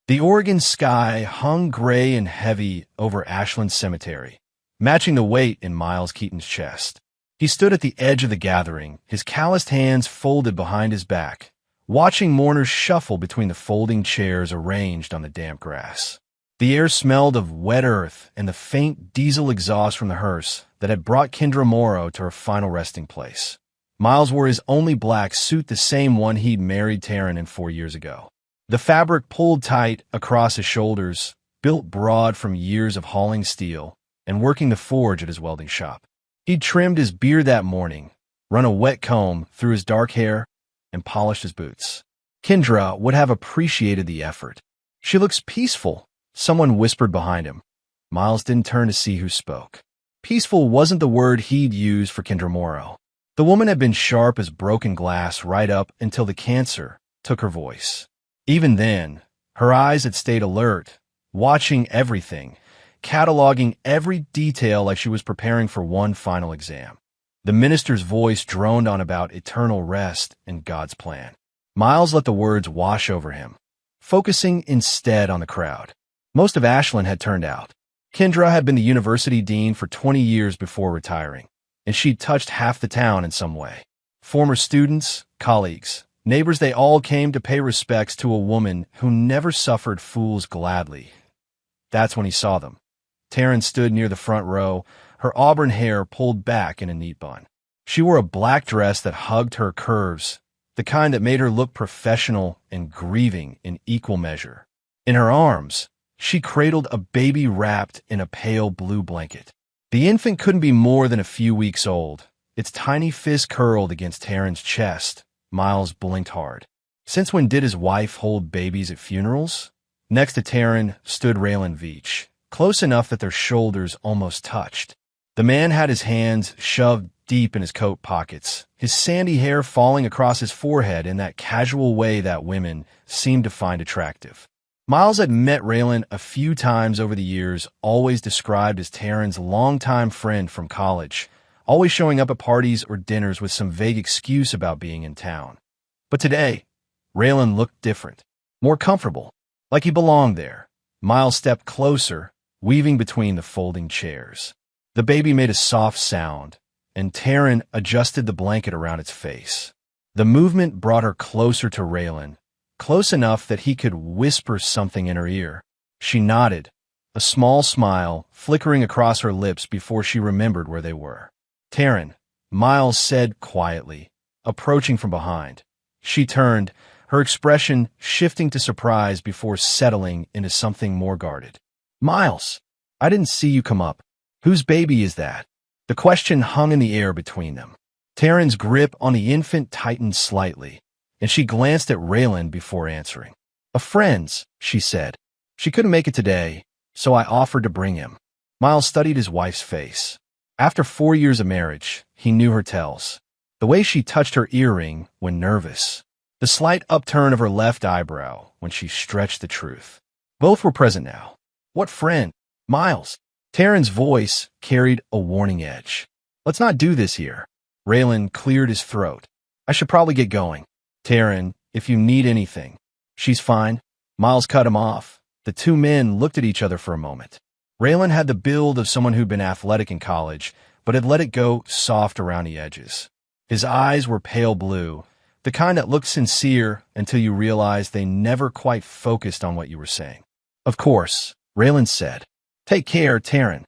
The Oregon sky hung gray and heavy over Ashland Cemetery, matching the weight in Miles Keaton's chest. He stood at the edge of the gathering, his calloused hands folded behind his back, watching mourners shuffle between the folding chairs arranged on the damp grass. The air smelled of wet earth and the faint diesel exhaust from the hearse that had brought Kendra Morrow to her final resting place. Miles wore his only black suit, the same one he'd married Taryn in 4 years ago. The fabric pulled tight across his shoulders, built broad from years of hauling steel and working the forge at his welding shop. He'd trimmed his beard that morning, run a wet comb through his dark hair, and polished his boots. Kendra would have appreciated the effort. "She looks peaceful," someone whispered behind him. Miles didn't turn to see who spoke. Peaceful wasn't the word he'd used for Kendra Morrow. The woman had been sharp as broken glass right up until the cancer took her voice. Even then, her eyes had stayed alert, watching everything, cataloging every detail like she was preparing for one final exam. The minister's voice droned on about eternal rest and God's plan. Miles let the words wash over him, focusing instead on the crowd. Most of Ashland had turned out. Kendra had been the university dean for 20 years before retiring, and she'd touched half the town in some way. Former students, colleagues, neighbors, they all came to pay respects to a woman who never suffered fools gladly. That's when he saw them. Taryn stood near the front row, her auburn hair pulled back in a neat bun. She wore a black dress that hugged her curves, the kind that made her look professional and grieving in equal measure. In her arms, she cradled a baby wrapped in a pale blue blanket. The infant couldn't be more than a few weeks old, its tiny fist curled against Taryn's chest. Miles blinked hard. Since when did his wife hold babies at funerals? Next to Taryn stood Raylan Veach, close enough that their shoulders almost touched. The man had his hands shoved deep in his coat pockets, his sandy hair falling across his forehead in that casual way that women seemed to find attractive. Miles had met Raylan a few times over the years, always described as Taryn's longtime friend from college, always showing up at parties or dinners with some vague excuse about being in town. But today, Raylan looked different, more comfortable, like he belonged there. Miles stepped closer, weaving between the folding chairs. The baby made a soft sound, and Taryn adjusted the blanket around its face. The movement brought her closer to Raylan, close enough that he could whisper something in her ear. She nodded, a small smile flickering across her lips before she remembered where they were. "Taryn," Miles said quietly, approaching from behind. She turned, her expression shifting to surprise before settling into something more guarded. "Miles, I didn't see you come up. Whose baby is that?" The question hung in the air between them. Taryn's grip on the infant tightened slightly, and she glanced at Raylan before answering. "A friend's," she said. "She couldn't make it today, so I offered to bring him." Miles studied his wife's face. After 4 years of marriage, he knew her tells. The way she touched her earring when nervous. The slight upturn of her left eyebrow when she stretched the truth. Both were present now. "What friend?" "Miles." Taryn's voice carried a warning edge. "Let's not do this here." Raylan cleared his throat. "I should probably get going." "Taryn, if you need anything." "She's fine." Miles cut him off. The two men looked at each other for a moment. Raylan had the build of someone who'd been athletic in college, but had let it go soft around the edges. His eyes were pale blue, the kind that looked sincere until you realized they never quite focused on what you were saying. "Of course," Raylan said. "Take care, Taryn."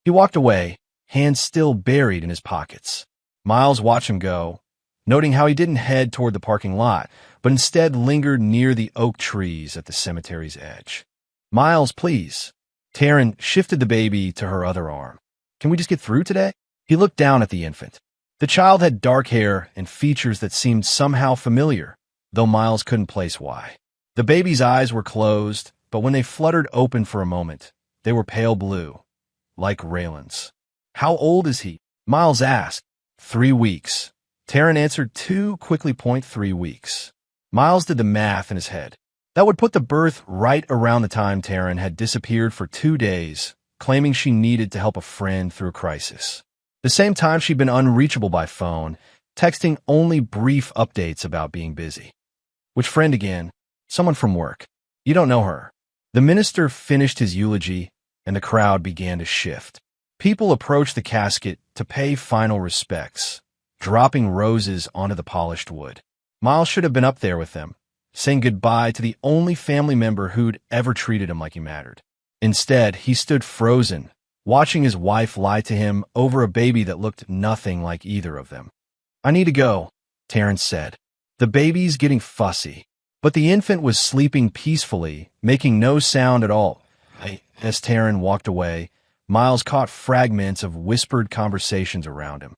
He walked away, hands still buried in his pockets. Miles watched him go, noting how he didn't head toward the parking lot, but instead lingered near the oak trees at the cemetery's edge. "Miles, please." Taryn shifted the baby to her other arm. "Can we just get through today?" He looked down at the infant. The child had dark hair and features that seemed somehow familiar, though Miles couldn't place why. The baby's eyes were closed, but when they fluttered open for a moment, they were pale blue, like Raylan's. "How old is he?" Miles asked. 3 weeks. Taryn answered 2 quickly. 3 weeks. Miles did the math in his head. That would put the birth right around the time Taryn had disappeared for 2 days, claiming she needed to help a friend through a crisis. The same time she'd been unreachable by phone, texting only brief updates about being busy. "Which friend again?" "Someone from work." "You don't know her." The minister finished his eulogy, and the crowd began to shift. People approached the casket to pay final respects, dropping roses onto the polished wood. Miles should have been up there with them, saying goodbye to the only family member who'd ever treated him like he mattered. Instead, he stood frozen, watching his wife lie to him over a baby that looked nothing like either of them. "I need to go," Terrence said. "The baby's getting fussy." But the infant was sleeping peacefully, making no sound at all. As Terrence walked away, Miles caught fragments of whispered conversations around him.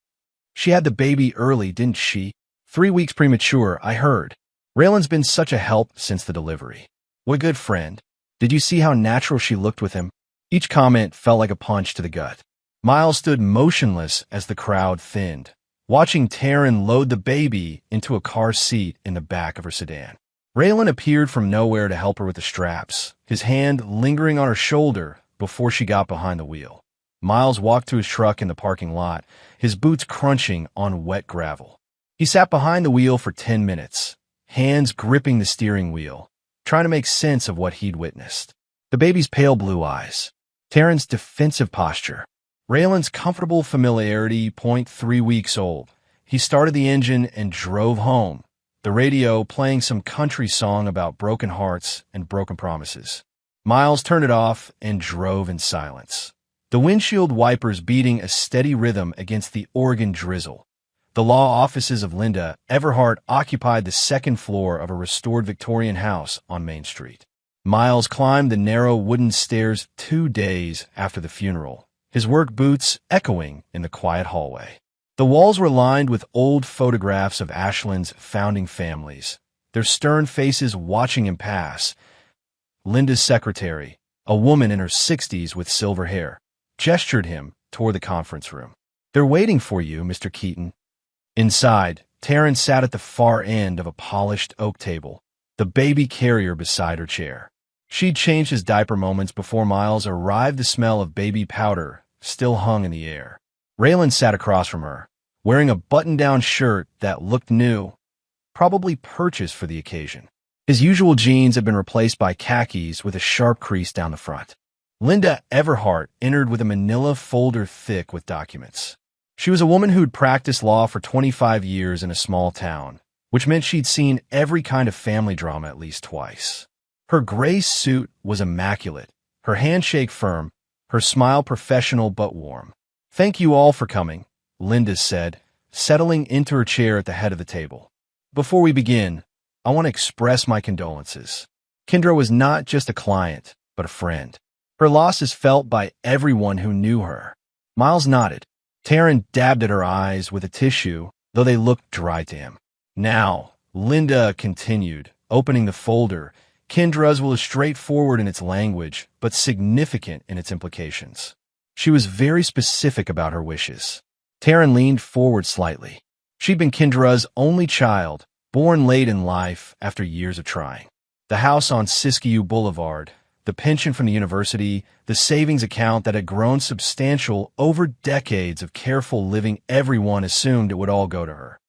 "She had the baby early, didn't she? 3 weeks premature, I heard. Raylan's been such a help since the delivery. What a good friend. Did you see how natural she looked with him?" Each comment felt like a punch to the gut. Miles stood motionless as the crowd thinned, watching Taryn load the baby into a car seat in the back of her sedan. Raylan appeared from nowhere to help her with the straps, his hand lingering on her shoulder before she got behind the wheel. Miles walked to his truck in the parking lot, his boots crunching on wet gravel. He sat behind the wheel for 10 minutes, hands gripping the steering wheel, trying to make sense of what he'd witnessed. The baby's pale blue eyes, Taryn's defensive posture, Raylan's comfortable familiarity. 3 weeks old. He started the engine and drove home, the radio playing some country song about broken hearts and broken promises. Miles turned it off and drove in silence, the windshield wipers beating a steady rhythm against the Oregon drizzle. The law offices of Linda Everhart occupied the second floor of a restored Victorian house on Main Street. Miles climbed the narrow wooden stairs 2 days after the funeral, his work boots echoing in the quiet hallway. The walls were lined with old photographs of Ashland's founding families, their stern faces watching him pass. Linda's secretary, a woman in her 60s with silver hair, gestured him toward the conference room. "They're waiting for you, Mr. Keaton." Inside, Taryn sat at the far end of a polished oak table, the baby carrier beside her chair. She'd changed his diaper moments before Miles arrived. The smell of baby powder still hung in the air. Raylan sat across from her, wearing a button-down shirt that looked new, probably purchased for the occasion. His usual jeans had been replaced by khakis with a sharp crease down the front. Linda Everhart entered with a manila folder thick with documents. She was a woman who'd practiced law for 25 years in a small town, which meant she'd seen every kind of family drama at least twice. Her gray suit was immaculate, her handshake firm, her smile professional but warm. "Thank you all for coming," Linda said, settling into her chair at the head of the table. "Before we begin, I want to express my condolences. Kendra was not just a client, but a friend. Her loss is felt by everyone who knew her." Miles nodded. Taryn dabbed at her eyes with a tissue, though they looked dry to him. "Now," Linda continued, opening the folder, "Kendra's was straightforward in its language, but significant in its implications. She was very specific about her wishes." Taryn leaned forward slightly. She'd been Kendra's only child, born late in life after years of trying. The house on Siskiyou Boulevard, the pension from the university, the savings account that had grown substantial over decades of careful living, everyone assumed it would all go to her,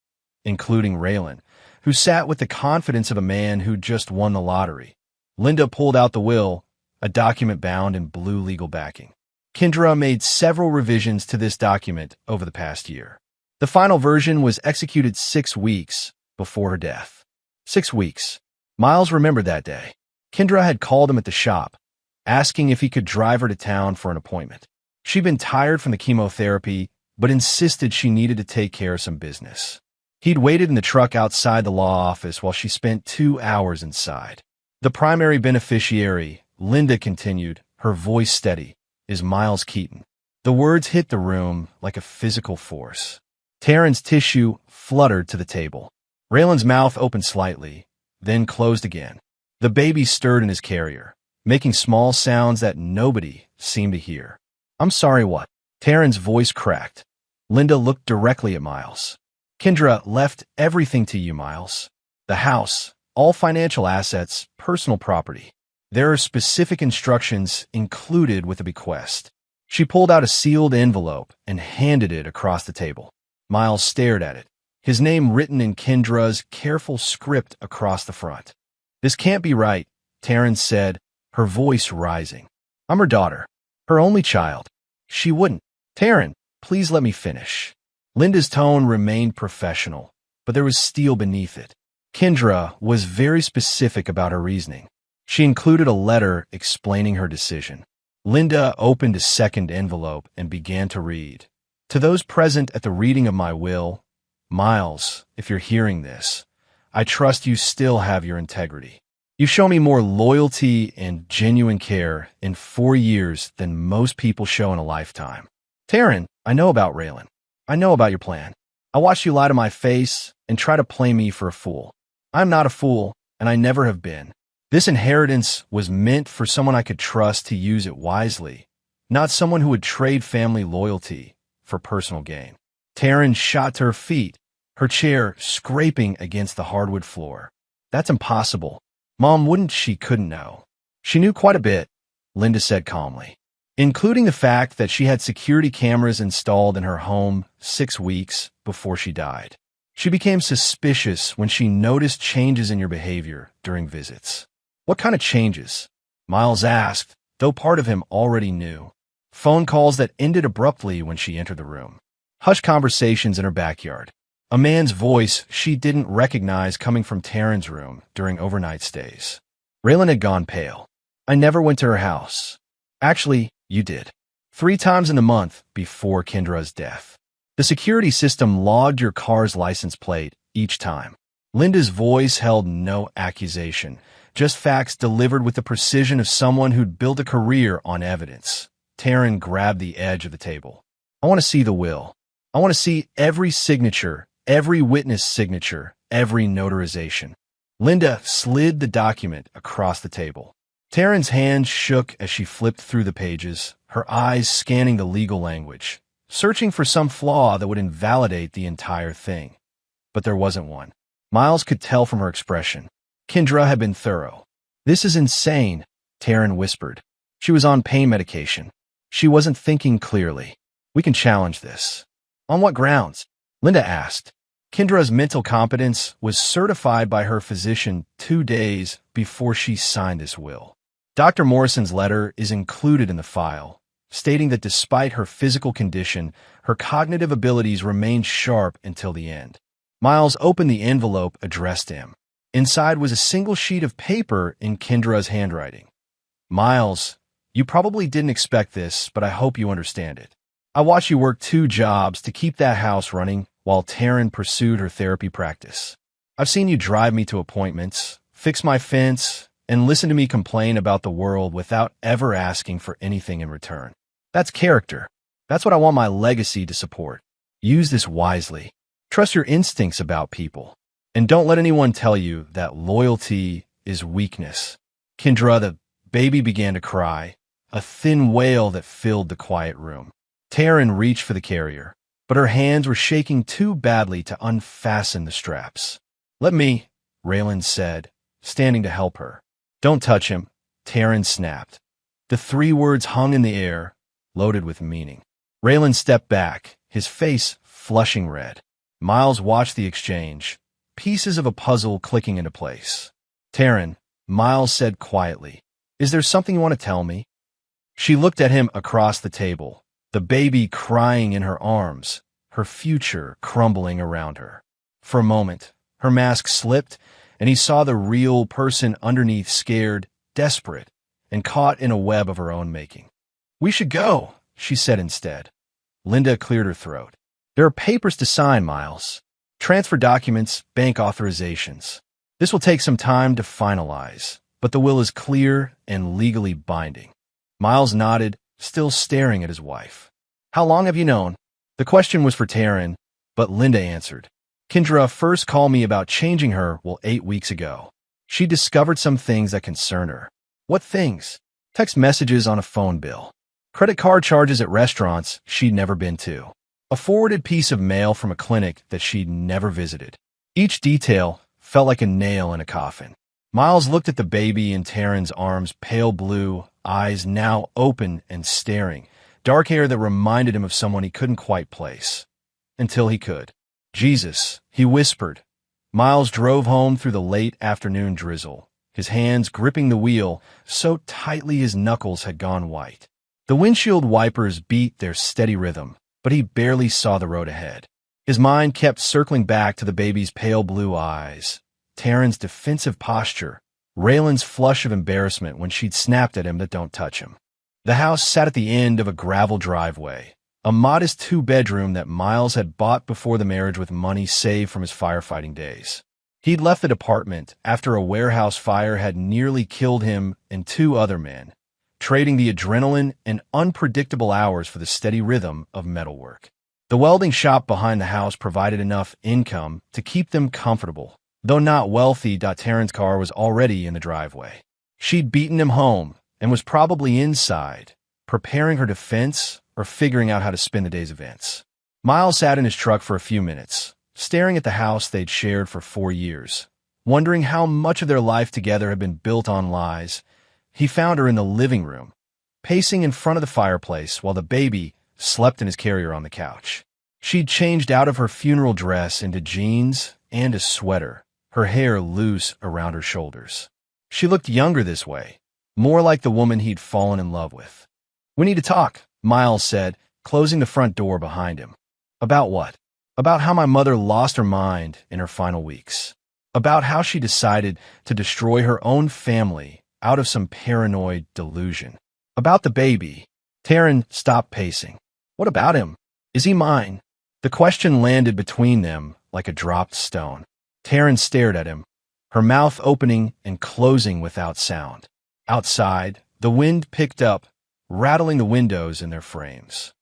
including Raylan, who sat with the confidence of a man who'd just won the lottery. Linda pulled out the will, a document bound in blue legal backing. Kendra made several revisions to this document over the past year. The final version was executed 6 weeks before her death. 6 weeks. Miles remembered that day. Kendra had called him at the shop, asking if he could drive her to town for an appointment. She'd been tired from the chemotherapy, but insisted she needed to take care of some business. He'd waited in the truck outside the law office while she spent 2 hours inside. "The primary beneficiary," Linda continued, her voice steady, "is Miles Keaton." The words hit the room like a physical force. Taryn's tissue fluttered to the table. Raylan's mouth opened slightly, then closed again. The baby stirred in his carrier, making small sounds that nobody seemed to hear. "I'm sorry, what?" Taryn's voice cracked. Linda looked directly at Miles. "Kendra left everything to you, Miles. The house, all financial assets, personal property. There are specific instructions included with the bequest." She pulled out a sealed envelope and handed it across the table. Miles stared at it, his name written in Kendra's careful script across the front. "This can't be right," Taryn said, her voice rising. I'm her daughter, her only child. She wouldn't. Taryn, please let me finish. Linda's tone remained professional, but there was steel beneath it. Kendra was very specific about her reasoning. She included a letter explaining her decision. Linda opened a second envelope and began to read. To those present at the reading of my will, Miles, if you're hearing this, I trust you still have your integrity. You show me more loyalty and genuine care in 4 years than most people show in a lifetime. Taryn, I know about Raylan. I know about your plan. I watched you lie to my face and try to play me for a fool. I'm not a fool, and I never have been. This inheritance was meant for someone I could trust to use it wisely, not someone who would trade family loyalty for personal gain. Taryn shot to her feet, her chair scraping against the hardwood floor. That's impossible. Mom couldn't know. She knew quite a bit, Linda said calmly, including the fact that she had security cameras installed in her home 6 weeks before she died. She became suspicious when she noticed changes in your behavior during visits. What kind of changes? Miles asked, though part of him already knew. Phone calls that ended abruptly when she entered the room. Hushed conversations in her backyard. A man's voice she didn't recognize coming from Taryn's room during overnight stays. Raylan had gone pale. I never went to her house. Actually, you did. 3 times in the month before Kendra's death. The security system logged your car's license plate each time. Linda's voice held no accusation, just facts delivered with the precision of someone who'd built a career on evidence. Taryn grabbed the edge of the table. I want to see the will. I want to see every signature, every witness signature, every notarization. Linda slid the document across the table. Taryn's hands shook as she flipped through the pages, her eyes scanning the legal language, searching for some flaw that would invalidate the entire thing. But there wasn't one. Miles could tell from her expression. Kendra had been thorough. This is insane, Taryn whispered. She was on pain medication. She wasn't thinking clearly. We can challenge this. On what grounds? Linda asked. Kendra's mental competence was certified by her physician 2 days before she signed this will. Dr. Morrison's letter is included in the file, stating that despite her physical condition, her cognitive abilities remained sharp until the end. Miles opened the envelope addressed to him. Inside was a single sheet of paper in Kendra's handwriting. Miles, you probably didn't expect this, but I hope you understand it. I watched you work 2 jobs to keep that house running while Taryn pursued her therapy practice. I've seen you drive me to appointments, fix my fence, and listen to me complain about the world without ever asking for anything in return. That's character. That's what I want my legacy to support. Use this wisely. Trust your instincts about people. And don't let anyone tell you that loyalty is weakness. Kendra, the baby, began to cry, a thin wail that filled the quiet room. Taryn reached for the carrier, but her hands were shaking too badly to unfasten the straps. Let me, Raylan said, standing to help her. Don't touch him, Taryn snapped. The 3 words hung in the air, loaded with meaning. Raylan stepped back, his face flushing red. Miles watched the exchange, pieces of a puzzle clicking into place. Taryn, Miles said quietly, is there something you want to tell me? She looked at him across the table, the baby crying in her arms, her future crumbling around her. For a moment, her mask slipped, and he saw the real person underneath, scared, desperate, and caught in a web of her own making. We should go, she said instead. Linda cleared her throat. There are papers to sign, Miles. Transfer documents, bank authorizations. This will take some time to finalize, but the will is clear and legally binding. Miles nodded, still staring at his wife. How long have you known? The question was for Taryn, but Linda answered. Kendra first called me about changing her 8 weeks ago. She discovered some things that concern her. What things? Text messages on a phone bill. Credit card charges at restaurants she'd never been to. A forwarded piece of mail from a clinic that she'd never visited. Each detail felt like a nail in a coffin. Miles looked at the baby in Taryn's arms, pale blue, eyes now open and staring, dark hair that reminded him of someone he couldn't quite place. Until he could. Jesus, he whispered. Miles drove home through the late afternoon drizzle, his hands gripping the wheel so tightly his knuckles had gone white. The windshield wipers beat their steady rhythm, but he barely saw the road ahead. His mind kept circling back to the baby's pale blue eyes, Taryn's defensive posture, Raylan's flush of embarrassment when she'd snapped at him that don't touch him. The house sat at the end of a gravel driveway, a modest two-bedroom that Miles had bought before the marriage with money saved from his firefighting days. He'd left the department after a warehouse fire had nearly killed him and two other men, trading the adrenaline and unpredictable hours for the steady rhythm of metalwork. The welding shop behind the house provided enough income to keep them comfortable. Though not wealthy, Taryn's car was already in the driveway. She'd beaten him home and was probably inside, preparing her defense or figuring out how to spin the day's events. Miles sat in his truck for a few minutes, staring at the house they'd shared for 4 years, wondering how much of their life together had been built on lies. He found her in the living room, pacing in front of the fireplace while the baby slept in his carrier on the couch. She'd changed out of her funeral dress into jeans and a sweater, her hair loose around her shoulders. She looked younger this way, more like the woman he'd fallen in love with. "We need to talk," Miles said, closing the front door behind him. "About what?" "About how my mother lost her mind in her final weeks. About how she decided to destroy her own family out of some paranoid delusion. About the baby." Taryn stopped pacing. "What about him? Is he mine?" The question landed between them like a dropped stone. Taryn stared at him, her mouth opening and closing without sound. Outside, the wind picked up, rattling the windows in their frames.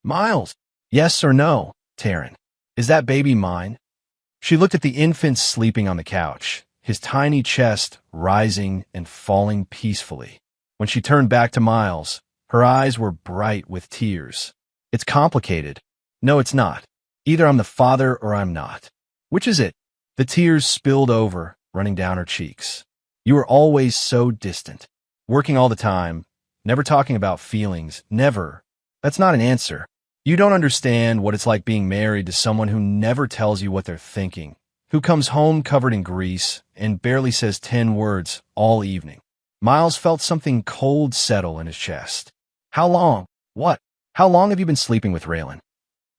"Miles, yes or no, Taryn? Is that baby mine?" She looked at the infant sleeping on the couch, his tiny chest rising and falling peacefully. When she turned back to Miles, her eyes were bright with tears. "It's complicated. No, it's not. Either I'm the father or I'm not. Which is it?" The tears spilled over, running down her cheeks. "You were always so distant, working all the time, never talking about feelings, never. That's not an answer. You don't understand what it's like being married to someone who never tells you what they're thinking, who comes home covered in grease and barely says 10 words all evening." Miles felt something cold settle in his chest. "How long? What? How long have you been sleeping with Raylan?"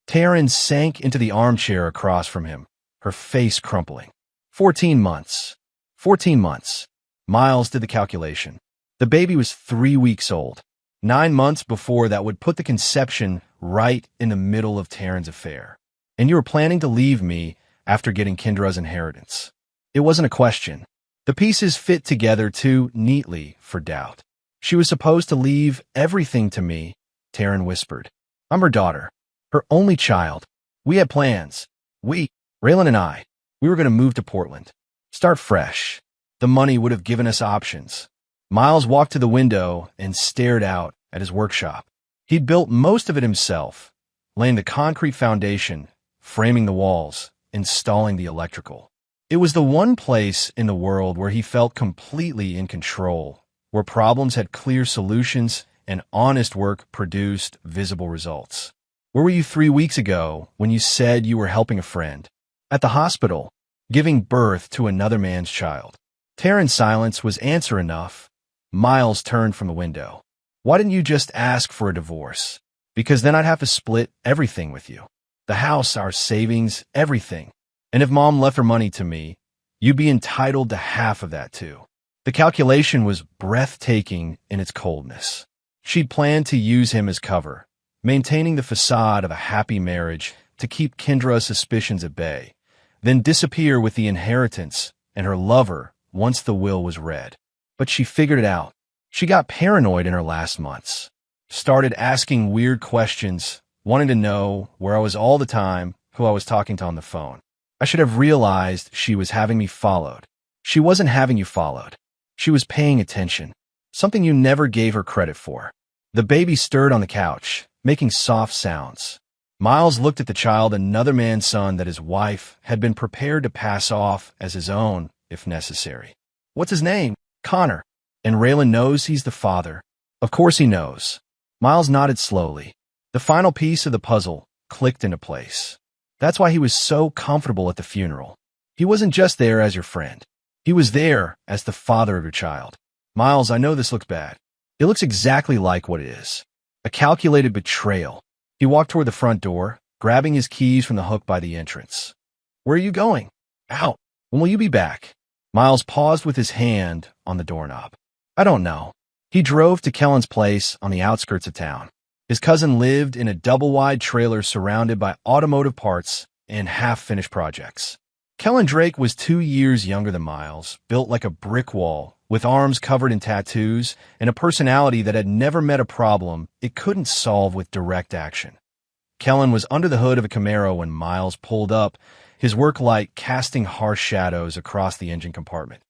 Taryn sank into the armchair across from him, her face crumpling. 14 months. 14 months. Miles did the calculation. The baby was 3 weeks old. 9 months before that would put the conception right in the middle of Taryn's affair. "And you were planning to leave me after getting Kendra's inheritance." It wasn't a question. The pieces fit together too neatly for doubt. "She was supposed to leave everything to me," Taryn whispered. "I'm her daughter, her only child. We had plans. Raylan and I, we were going to move to Portland. Start fresh. The money would have given us options." Miles walked to the window and stared out at his workshop. He'd built most of it himself, laying the concrete foundation, framing the walls, installing the electrical. It was the one place in the world where he felt completely in control, where problems had clear solutions and honest work produced visible results. "Where were you 3 weeks ago when you said you were helping a friend?" "At the hospital, giving birth to another man's child." Taryn's silence was answer enough. Miles turned from the window. "Why didn't you just ask for a divorce? Because then I'd have to split everything with you. The house, our savings, everything. And if Mom left her money to me, you'd be entitled to half of that too." The calculation was breathtaking in its coldness. She'd planned to use him as cover, maintaining the facade of a happy marriage to keep Kendra's suspicions at bay, then disappear with the inheritance and her lover once the will was read. But she figured it out. She got paranoid in her last months, started asking weird questions, wanting to know where I was all the time, who I was talking to on the phone. I should have realized she was having me followed. She wasn't having you followed. She was paying attention, something you never gave her credit for. The baby stirred on the couch, making soft sounds. Miles looked at the child, another man's son that his wife had been prepared to pass off as his own if necessary. "What's his name?" "Connor." "And Raylan knows he's the father?" "Of course he knows." Miles nodded slowly. The final piece of the puzzle clicked into place. That's why he was so comfortable at the funeral. He wasn't just there as your friend. He was there as the father of your child. Miles, I know this looks bad. It looks exactly like what it is. A calculated betrayal. He walked toward the front door, grabbing his keys from the hook by the entrance. Where are you going? Out. When will you be back? Miles paused with his hand on the doorknob. I don't know. He drove to Kellen's place on the outskirts of town. His cousin lived in a double-wide trailer surrounded by automotive parts and half-finished projects. Kellen Drake was 2 years younger than Miles, built like a brick wall, with arms covered in tattoos and a personality that had never met a problem it couldn't solve with direct action. Kellen was under the hood of a Camaro when Miles pulled up, his work light casting harsh shadows across the engine compartment.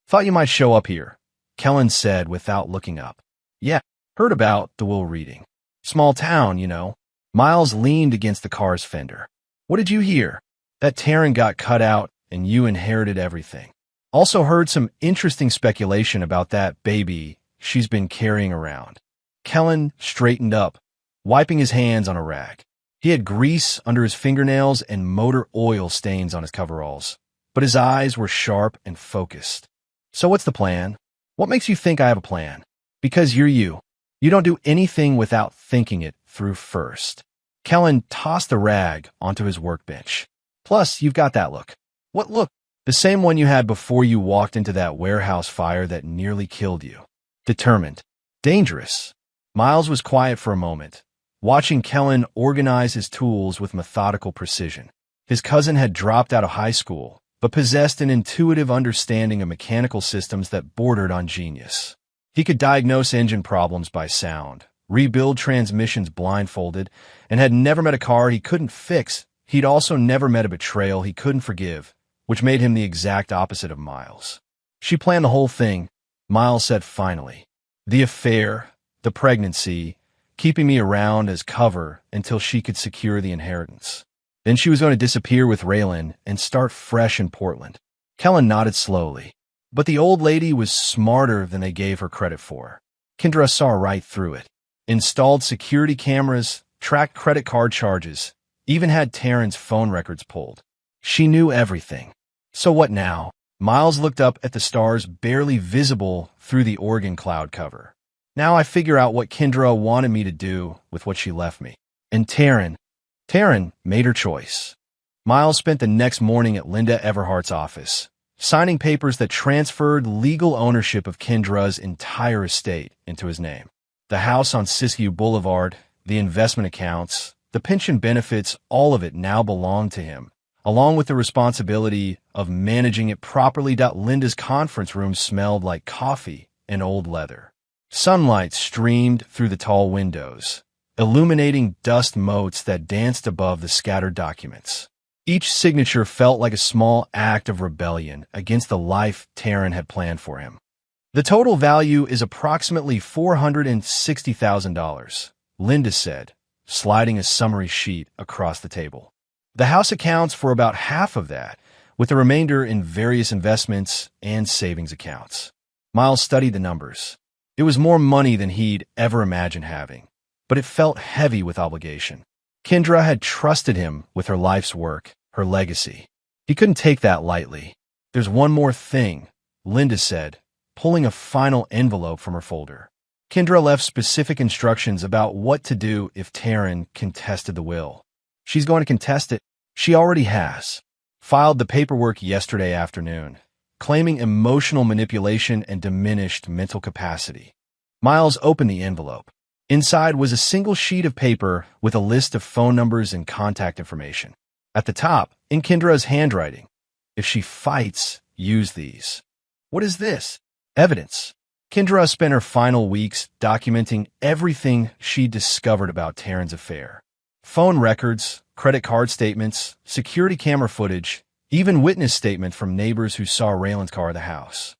Thought you might show up here, Kellen said without looking up. Yeah, heard about the will reading. Small town, you know. Miles leaned against the car's fender. What did you hear? That Taryn got cut out and you inherited everything. Also heard some interesting speculation about that baby she's been carrying around. Kellen straightened up, wiping his hands on a rag. He had grease under his fingernails and motor oil stains on his coveralls, but his eyes were sharp and focused. So what's the plan? What makes you think I have a plan? Because you're you. You don't do anything without thinking it through first. Kellen tossed the rag onto his workbench. Plus, you've got that look. What look? The same one you had before you walked into that warehouse fire that nearly killed you. Determined. Dangerous. Miles was quiet for a moment, watching Kellen organize his tools with methodical precision. His cousin had dropped out of high school, but possessed an intuitive understanding of mechanical systems that bordered on genius. He could diagnose engine problems by sound, rebuild transmissions blindfolded, and had never met a car he couldn't fix. He'd also never met a betrayal he couldn't forgive, which made him the exact opposite of Miles. She planned the whole thing, Miles said finally. The affair, the pregnancy, keeping me around as cover until she could secure the inheritance. Then she was going to disappear with Raylan and start fresh in Portland. Kellen nodded slowly. But the old lady was smarter than they gave her credit for. Kendra saw right through it. Installed security cameras, tracked credit card charges, even had Taryn's phone records pulled. She knew everything. So what now? Miles looked up at the stars barely visible through the organ cloud cover. Now I figure out what Kendra wanted me to do with what she left me. And Taryn made her choice. Miles spent the next morning at Linda Everhart's office, signing papers that transferred legal ownership of Kendra's entire estate into his name. The house on Siskiyou Boulevard, the investment accounts, the pension benefits, all of it now belonged to him, along with the responsibility of managing it properly. Linda's conference room smelled like coffee and old leather. Sunlight streamed through the tall windows, illuminating dust motes that danced above the scattered documents. Each signature felt like a small act of rebellion against the life Taryn had planned for him. The total value is approximately $460,000, Linda said, sliding a summary sheet across the table. The house accounts for about half of that, with the remainder in various investments and savings accounts. Miles studied the numbers. It was more money than he'd ever imagined having, but it felt heavy with obligation. Kendra had trusted him with her life's work, her legacy. He couldn't take that lightly. There's one more thing, Linda said, pulling a final envelope from her folder. Kendra left specific instructions about what to do if Taryn contested the will. She's going to contest it. She already has. Filed the paperwork yesterday afternoon, claiming emotional manipulation and diminished mental capacity. Miles opened the envelope. Inside was a single sheet of paper with a list of phone numbers and contact information. At the top, in Kendra's handwriting, if she fights, use these. What is this? Evidence. Kendra spent her final weeks documenting everything she discovered about Taryn's affair. Phone records, credit card statements, security camera footage, even witness statements from neighbors who saw Raylan's car at the house.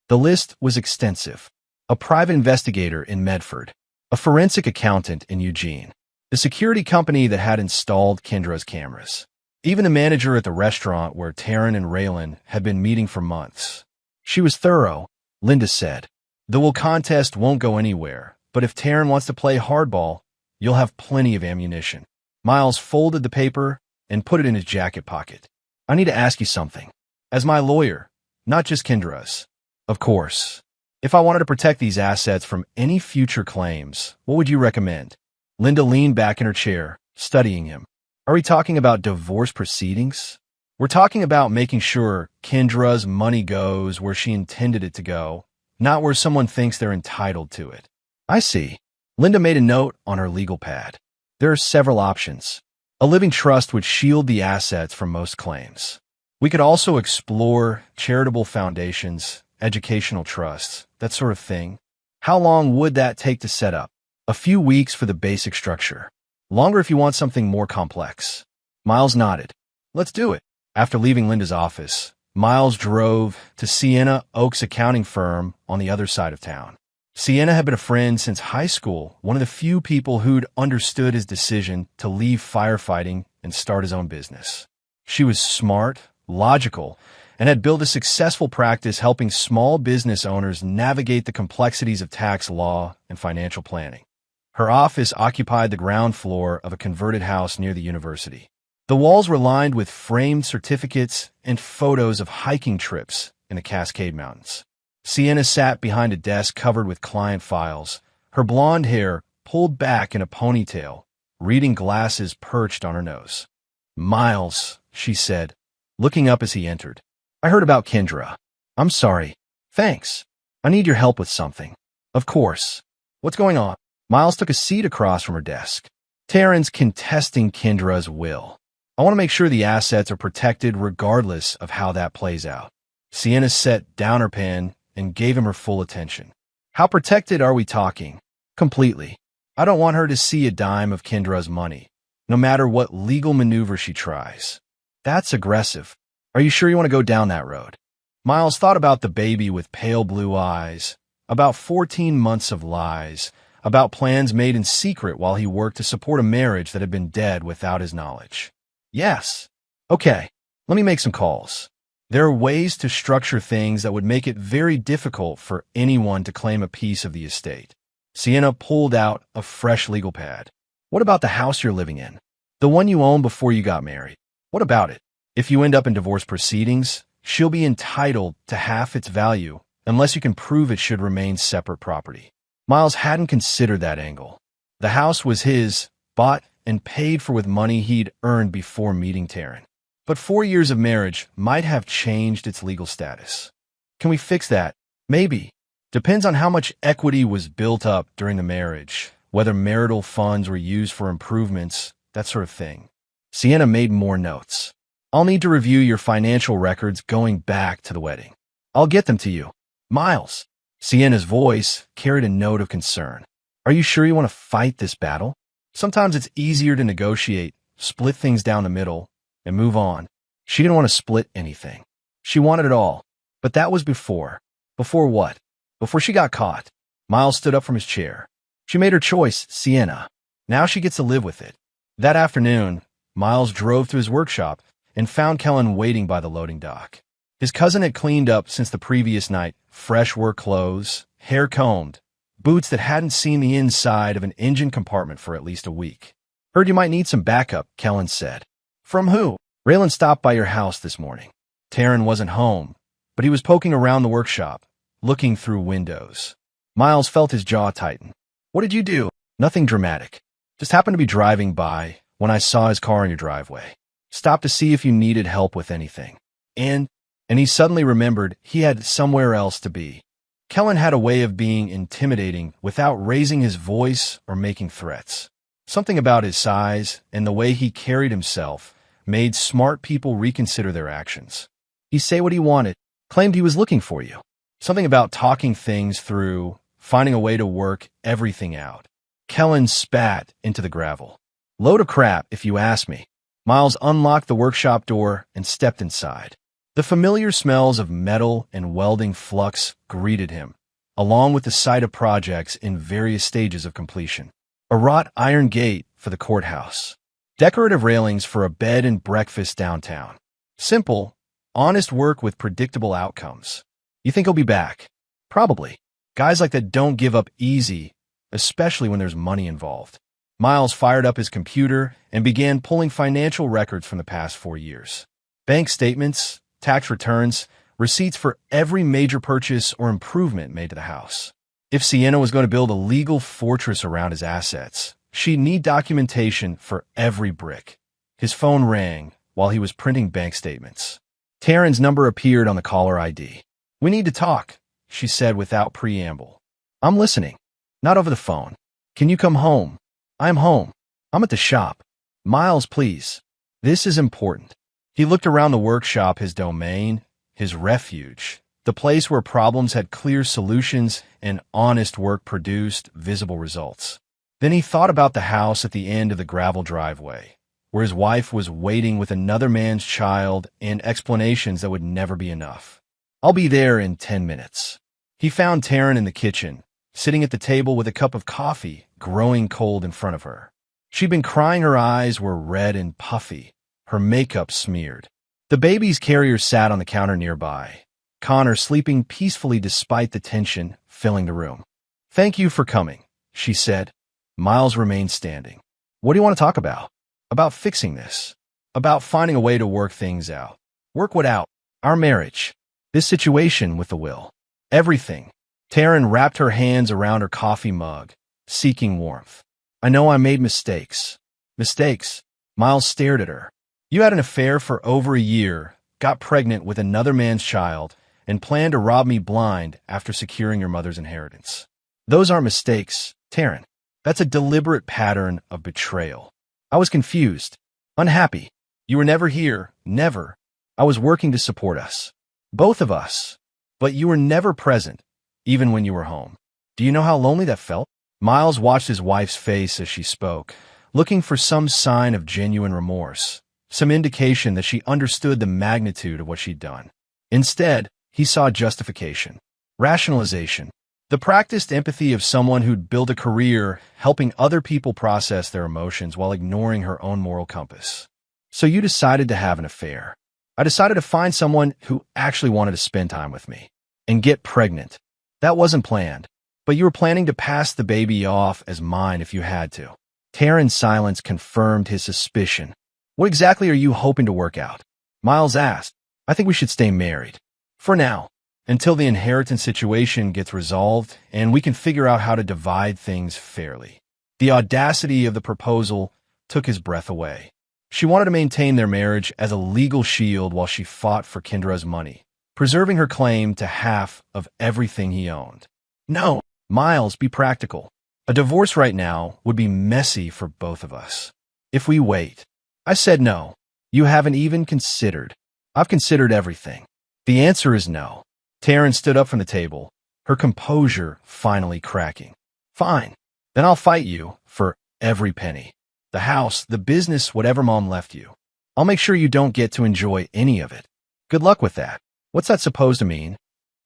The list was extensive. A private investigator in Medford, a forensic accountant in Eugene, the security company that had installed Kendra's cameras, even the manager at the restaurant where Taryn and Raylan had been meeting for months. She was thorough, Linda said. The will contest won't go anywhere, but if Taryn wants to play hardball, you'll have plenty of ammunition. Miles folded the paper and put it in his jacket pocket. I need to ask you something. As my lawyer, not just Kendra's. Of course. If I wanted to protect these assets from any future claims, what would you recommend? Linda leaned back in her chair, studying him. Are we talking about divorce proceedings? We're talking about making sure Kendra's money goes where she intended it to go, not where someone thinks they're entitled to it. I see. Linda made a note on her legal pad. There are several options. A living trust would shield the assets from most claims. We could also explore charitable foundations, educational trusts, that sort of thing. How long would that take to set up? A few weeks for the basic structure. Longer if you want something more complex. Miles nodded. Let's do it. After leaving Linda's office, Miles drove to Sienna Oak's accounting firm on the other side of town. Sienna had been a friend since high school, one of the few people who'd understood his decision to leave firefighting and start his own business. She was smart, logical, and had built a successful practice helping small business owners navigate the complexities of tax law and financial planning. Her office occupied the ground floor of a converted house near the university. The walls were lined with framed certificates and photos of hiking trips in the Cascade Mountains. Sienna sat behind a desk covered with client files, her blonde hair pulled back in a ponytail, reading glasses perched on her nose. Miles, she said, looking up as he entered. I heard about Kendra. I'm sorry. Thanks. I need your help with something. Of course. What's going on? Miles took a seat across from her desk. Taryn's contesting Kendra's will. I want to make sure the assets are protected regardless of how that plays out. Sienna set down her pen and gave him her full attention. How protected are we talking? Completely. I don't want her to see a dime of Kendra's money, no matter what legal maneuver she tries. That's aggressive. Are you sure you want to go down that road? Miles thought about the baby with pale blue eyes, about 14 months of lies, about plans made in secret while he worked to support a marriage that had been dead without his knowledge. Yes. Okay, let me make some calls. There are ways to structure things that would make it very difficult for anyone to claim a piece of the estate. Sienna pulled out a fresh legal pad. What about the house you're living in? The one you owned before you got married? What about it? If you end up in divorce proceedings, she'll be entitled to half its value unless you can prove it should remain separate property. Miles hadn't considered that angle. The house was his, bought and paid for with money he'd earned before meeting Taryn. But 4 years of marriage might have changed its legal status. Can we fix that? Maybe. Depends on how much equity was built up during the marriage, whether marital funds were used for improvements, that sort of thing. Sienna made more notes. I'll need to review your financial records going back to the wedding. I'll get them to you. Miles. Sienna's voice carried a note of concern. Are you sure you want to fight this battle? Sometimes it's easier to negotiate, split things down the middle, and move on. She didn't want to split anything. She wanted it all. But that was before. Before what? Before she got caught. Miles stood up from his chair. She made her choice, Sienna. Now she gets to live with it. That afternoon, Miles drove to his workshop and found Kellen waiting by the loading dock. His cousin had cleaned up since the previous night, fresh work clothes, hair combed, boots that hadn't seen the inside of an engine compartment for at least a week. Heard you might need some backup, Kellen said. From who? Raylan stopped by your house this morning. Taryn wasn't home, but he was poking around the workshop, looking through windows. Miles felt his jaw tighten. What did you do? Nothing dramatic. Just happened to be driving by when I saw his car in your driveway. Stopped to see if you needed help with anything. And he suddenly remembered he had somewhere else to be. Kellen had a way of being intimidating without raising his voice or making threats. Something about his size and the way he carried himself made smart people reconsider their actions. He say what he wanted, claimed he was looking for you. Something about talking things through, finding a way to work everything out. Kellen spat into the gravel. Load of crap, if you ask me. Miles unlocked the workshop door and stepped inside. The familiar smells of metal and welding flux greeted him, along with the sight of projects in various stages of completion. A wrought iron gate for the courthouse. Decorative railings for a bed and breakfast downtown. Simple, honest work with predictable outcomes. You think he'll be back? Probably. Guys like that don't give up easy, especially when there's money involved. Miles fired up his computer and began pulling financial records from the past 4 years. Bank statements, tax returns, receipts for every major purchase or improvement made to the house. If Sienna was going to build a legal fortress around his assets, she'd need documentation for every brick. His phone rang while he was printing bank statements. Taryn's number appeared on the caller ID. "We need to talk," she said without preamble. "I'm listening." "Not over the phone. Can you come home?" "I'm home. I'm at the shop." "Miles, please. This is important." He looked around the workshop, his domain, his refuge, the place where problems had clear solutions and honest work produced visible results. Then he thought about the house at the end of the gravel driveway, where his wife was waiting with another man's child and explanations that would never be enough. "I'll be there in 10 minutes. He found Taryn in the kitchen, sitting at the table with a cup of coffee growing cold in front of her. She'd been crying, her eyes were red and puffy, her makeup smeared. The baby's carrier sat on the counter nearby, Connor sleeping peacefully despite the tension filling the room. "Thank you for coming," she said. Miles remained standing. "What do you want to talk about?" "About fixing this. About finding a way to work things out." "Work what out?" "Our marriage. This situation with the will. Everything." Taryn wrapped her hands around her coffee mug, seeking warmth. "I know I made mistakes." "Mistakes?" Miles stared at her. "You had an affair for over a year, got pregnant with another man's child, and planned to rob me blind after securing your mother's inheritance. Those aren't mistakes, Taryn. That's a deliberate pattern of betrayal." "I was confused. Unhappy. You were never here. Never. I was working to support us. Both of us. But you were never present, even when you were home. Do you know how lonely that felt?" Miles watched his wife's face as she spoke, looking for some sign of genuine remorse, some indication that she understood the magnitude of what she'd done. Instead, he saw justification, rationalization, the practiced empathy of someone who'd built a career helping other people process their emotions while ignoring her own moral compass. "So you decided to have an affair." "I decided to find someone who actually wanted to spend time with me and get pregnant. That wasn't planned, but you were planning to pass the baby off as mine if you had to." Taryn's silence confirmed his suspicion. "What exactly are you hoping to work out?" Miles asked. "I think we should stay married. For now, until the inheritance situation gets resolved and we can figure out how to divide things fairly." The audacity of the proposal took his breath away. She wanted to maintain their marriage as a legal shield while she fought for Kendra's money, preserving her claim to half of everything he owned. "No, Miles, be practical. A divorce right now would be messy for both of us. If we wait." "I said no. You haven't even considered." "I've considered everything." "The answer is no." Taryn stood up from the table, her composure finally cracking. "Fine. Then I'll fight you for every penny. The house, the business, whatever Mom left you. I'll make sure you don't get to enjoy any of it." "Good luck with that." "What's that supposed to mean?"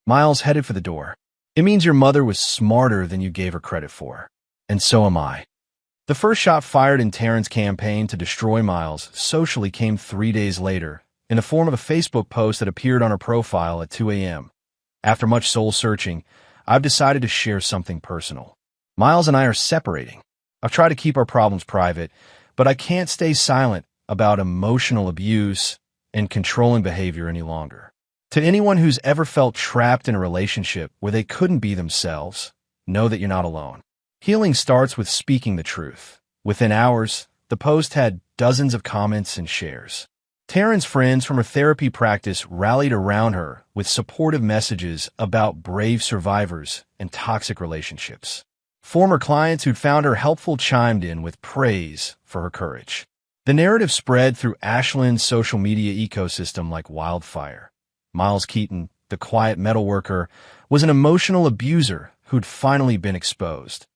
Miles headed for the door. "It means your mother was smarter than you gave her credit for. And so am I." The first shot fired in Taryn's campaign to destroy Miles socially came 3 days later, in the form of a Facebook post that appeared on her profile at 2 a.m. "After much soul-searching, I've decided to share something personal. Miles and I are separating. I've tried to keep our problems private, but I can't stay silent about emotional abuse and controlling behavior any longer. To anyone who's ever felt trapped in a relationship where they couldn't be themselves, know that you're not alone. Healing starts with speaking the truth." Within hours, the post had dozens of comments and shares. Taryn's friends from her therapy practice rallied around her with supportive messages about brave survivors and toxic relationships. Former clients who'd found her helpful chimed in with praise for her courage. The narrative spread through Ashland's social media ecosystem like wildfire. Miles Keaton, the quiet metalworker, was an emotional abuser who'd finally been exposed.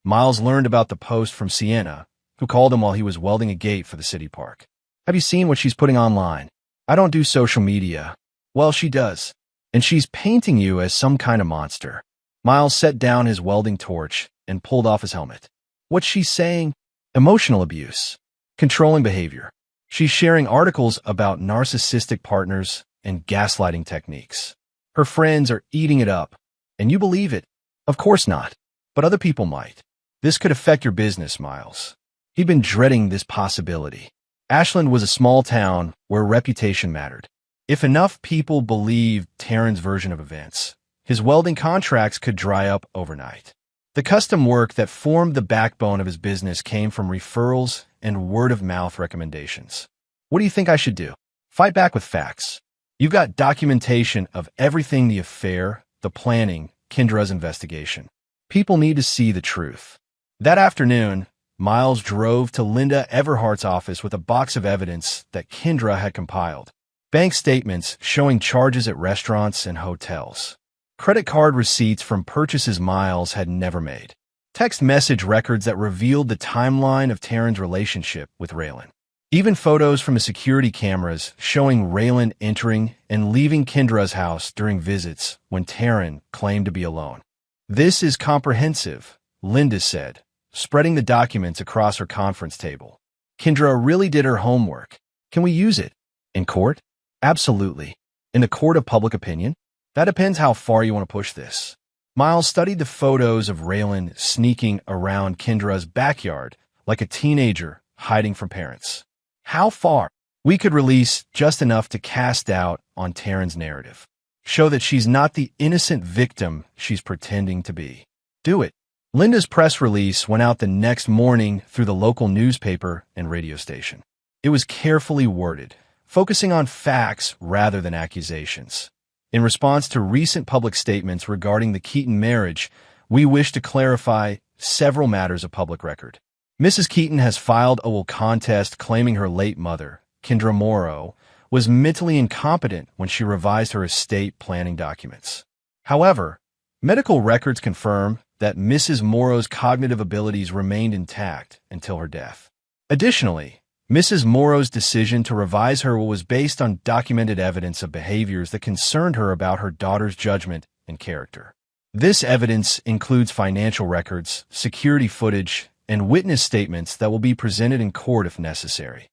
Miles learned about the post from Sienna, who called him while he was welding a gate for the city park. "Have you seen what she's putting online?" "I don't do social media." "Well, she does. And she's painting you as some kind of monster." Miles set down his welding torch and pulled off his helmet. "What's she saying?" "Emotional abuse. Controlling behavior. She's sharing articles about narcissistic partners and gaslighting techniques. Her friends are eating it up. And you believe it?" "Of course not. But other people might. This could affect your business, Miles." He'd been dreading this possibility. Ashland was a small town where reputation mattered. If enough people believed Taryn's version of events, his welding contracts could dry up overnight. The custom work that formed the backbone of his business came from referrals and word-of-mouth recommendations. What do you think I should do? Fight back with facts. You've got documentation of everything: the affair, the planning, Kendra's investigation. People need to see the truth. That afternoon, Miles drove to Linda Everhart's office with a box of evidence that Kendra had compiled. Bank statements showing charges at restaurants and hotels. Credit card receipts from purchases Miles had never made. Text message records that revealed the timeline of Taryn's relationship with Raylan. Even photos from his security cameras showing Raylan entering and leaving Kendra's house during visits when Taryn claimed to be alone. "This is comprehensive," Linda said, spreading the documents across her conference table. "Kendra really did her homework. Can we use it? In court?" "Absolutely. In the court of public opinion?" "That depends how far you want to push this." Miles studied the photos of Raylan sneaking around Kendra's backyard like a teenager hiding from parents. "How far?" "We could release just enough to cast doubt on Taryn's narrative. Show that she's not the innocent victim she's pretending to be." "Do it." Linda's press release went out the next morning through the local newspaper and radio station. It was carefully worded, focusing on facts rather than accusations. "In response to recent public statements regarding the Keaton marriage, we wish to clarify several matters of public record. Mrs. Keaton has filed a will contest claiming her late mother, Kendra Morrow, was mentally incompetent when she revised her estate planning documents. However, medical records confirm that Mrs. Morrow's cognitive abilities remained intact until her death. Additionally, Mrs. Morrow's decision to revise her will was based on documented evidence of behaviors that concerned her about her daughter's judgment and character. This evidence includes financial records, security footage, and witness statements that will be presented in court if necessary."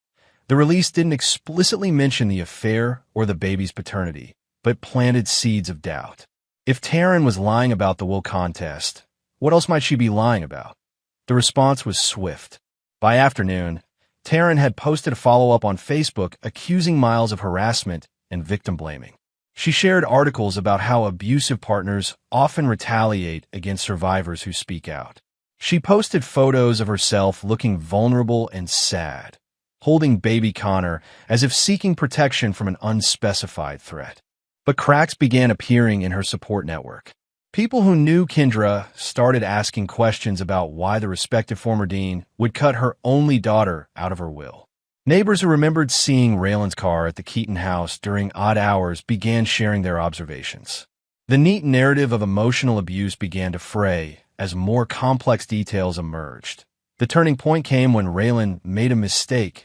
The release didn't explicitly mention the affair or the baby's paternity, but planted seeds of doubt. If Taryn was lying about the will contest, what else might she be lying about? The response was swift. By afternoon, Taryn had posted a follow-up on Facebook accusing Miles of harassment and victim blaming. She shared articles about how abusive partners often retaliate against survivors who speak out. She posted photos of herself looking vulnerable and sad, holding baby Connor as if seeking protection from an unspecified threat. But cracks began appearing in her support network. People who knew Kendra started asking questions about why the respected former dean would cut her only daughter out of her will. Neighbors who remembered seeing Raylan's car at the Keaton house during odd hours began sharing their observations. The neat narrative of emotional abuse began to fray as more complex details emerged. The turning point came when Raylan made a mistake.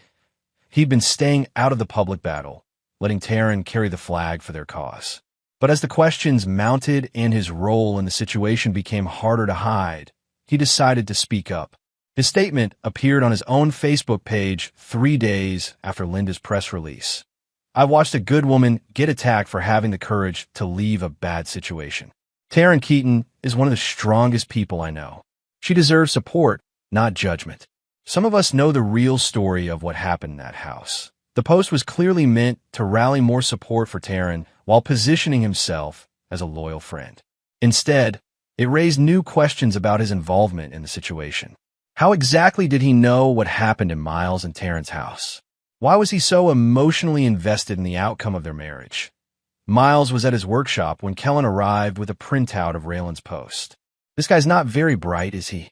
He'd been staying out of the public battle, letting Taryn carry the flag for their cause. But as the questions mounted and his role in the situation became harder to hide, he decided to speak up. His statement appeared on his own Facebook page 3 days after Linda's press release. "I watched a good woman get attacked for having the courage to leave a bad situation. Taryn Keaton is one of the strongest people I know. She deserves support, not judgment. Some of us know the real story of what happened in that house." The post was clearly meant to rally more support for Taryn while positioning himself as a loyal friend. Instead, it raised new questions about his involvement in the situation. How exactly did he know what happened in Miles and Taryn's house? Why was he so emotionally invested in the outcome of their marriage? Miles was at his workshop when Kellen arrived with a printout of Raylan's post. "This guy's not very bright, is he?"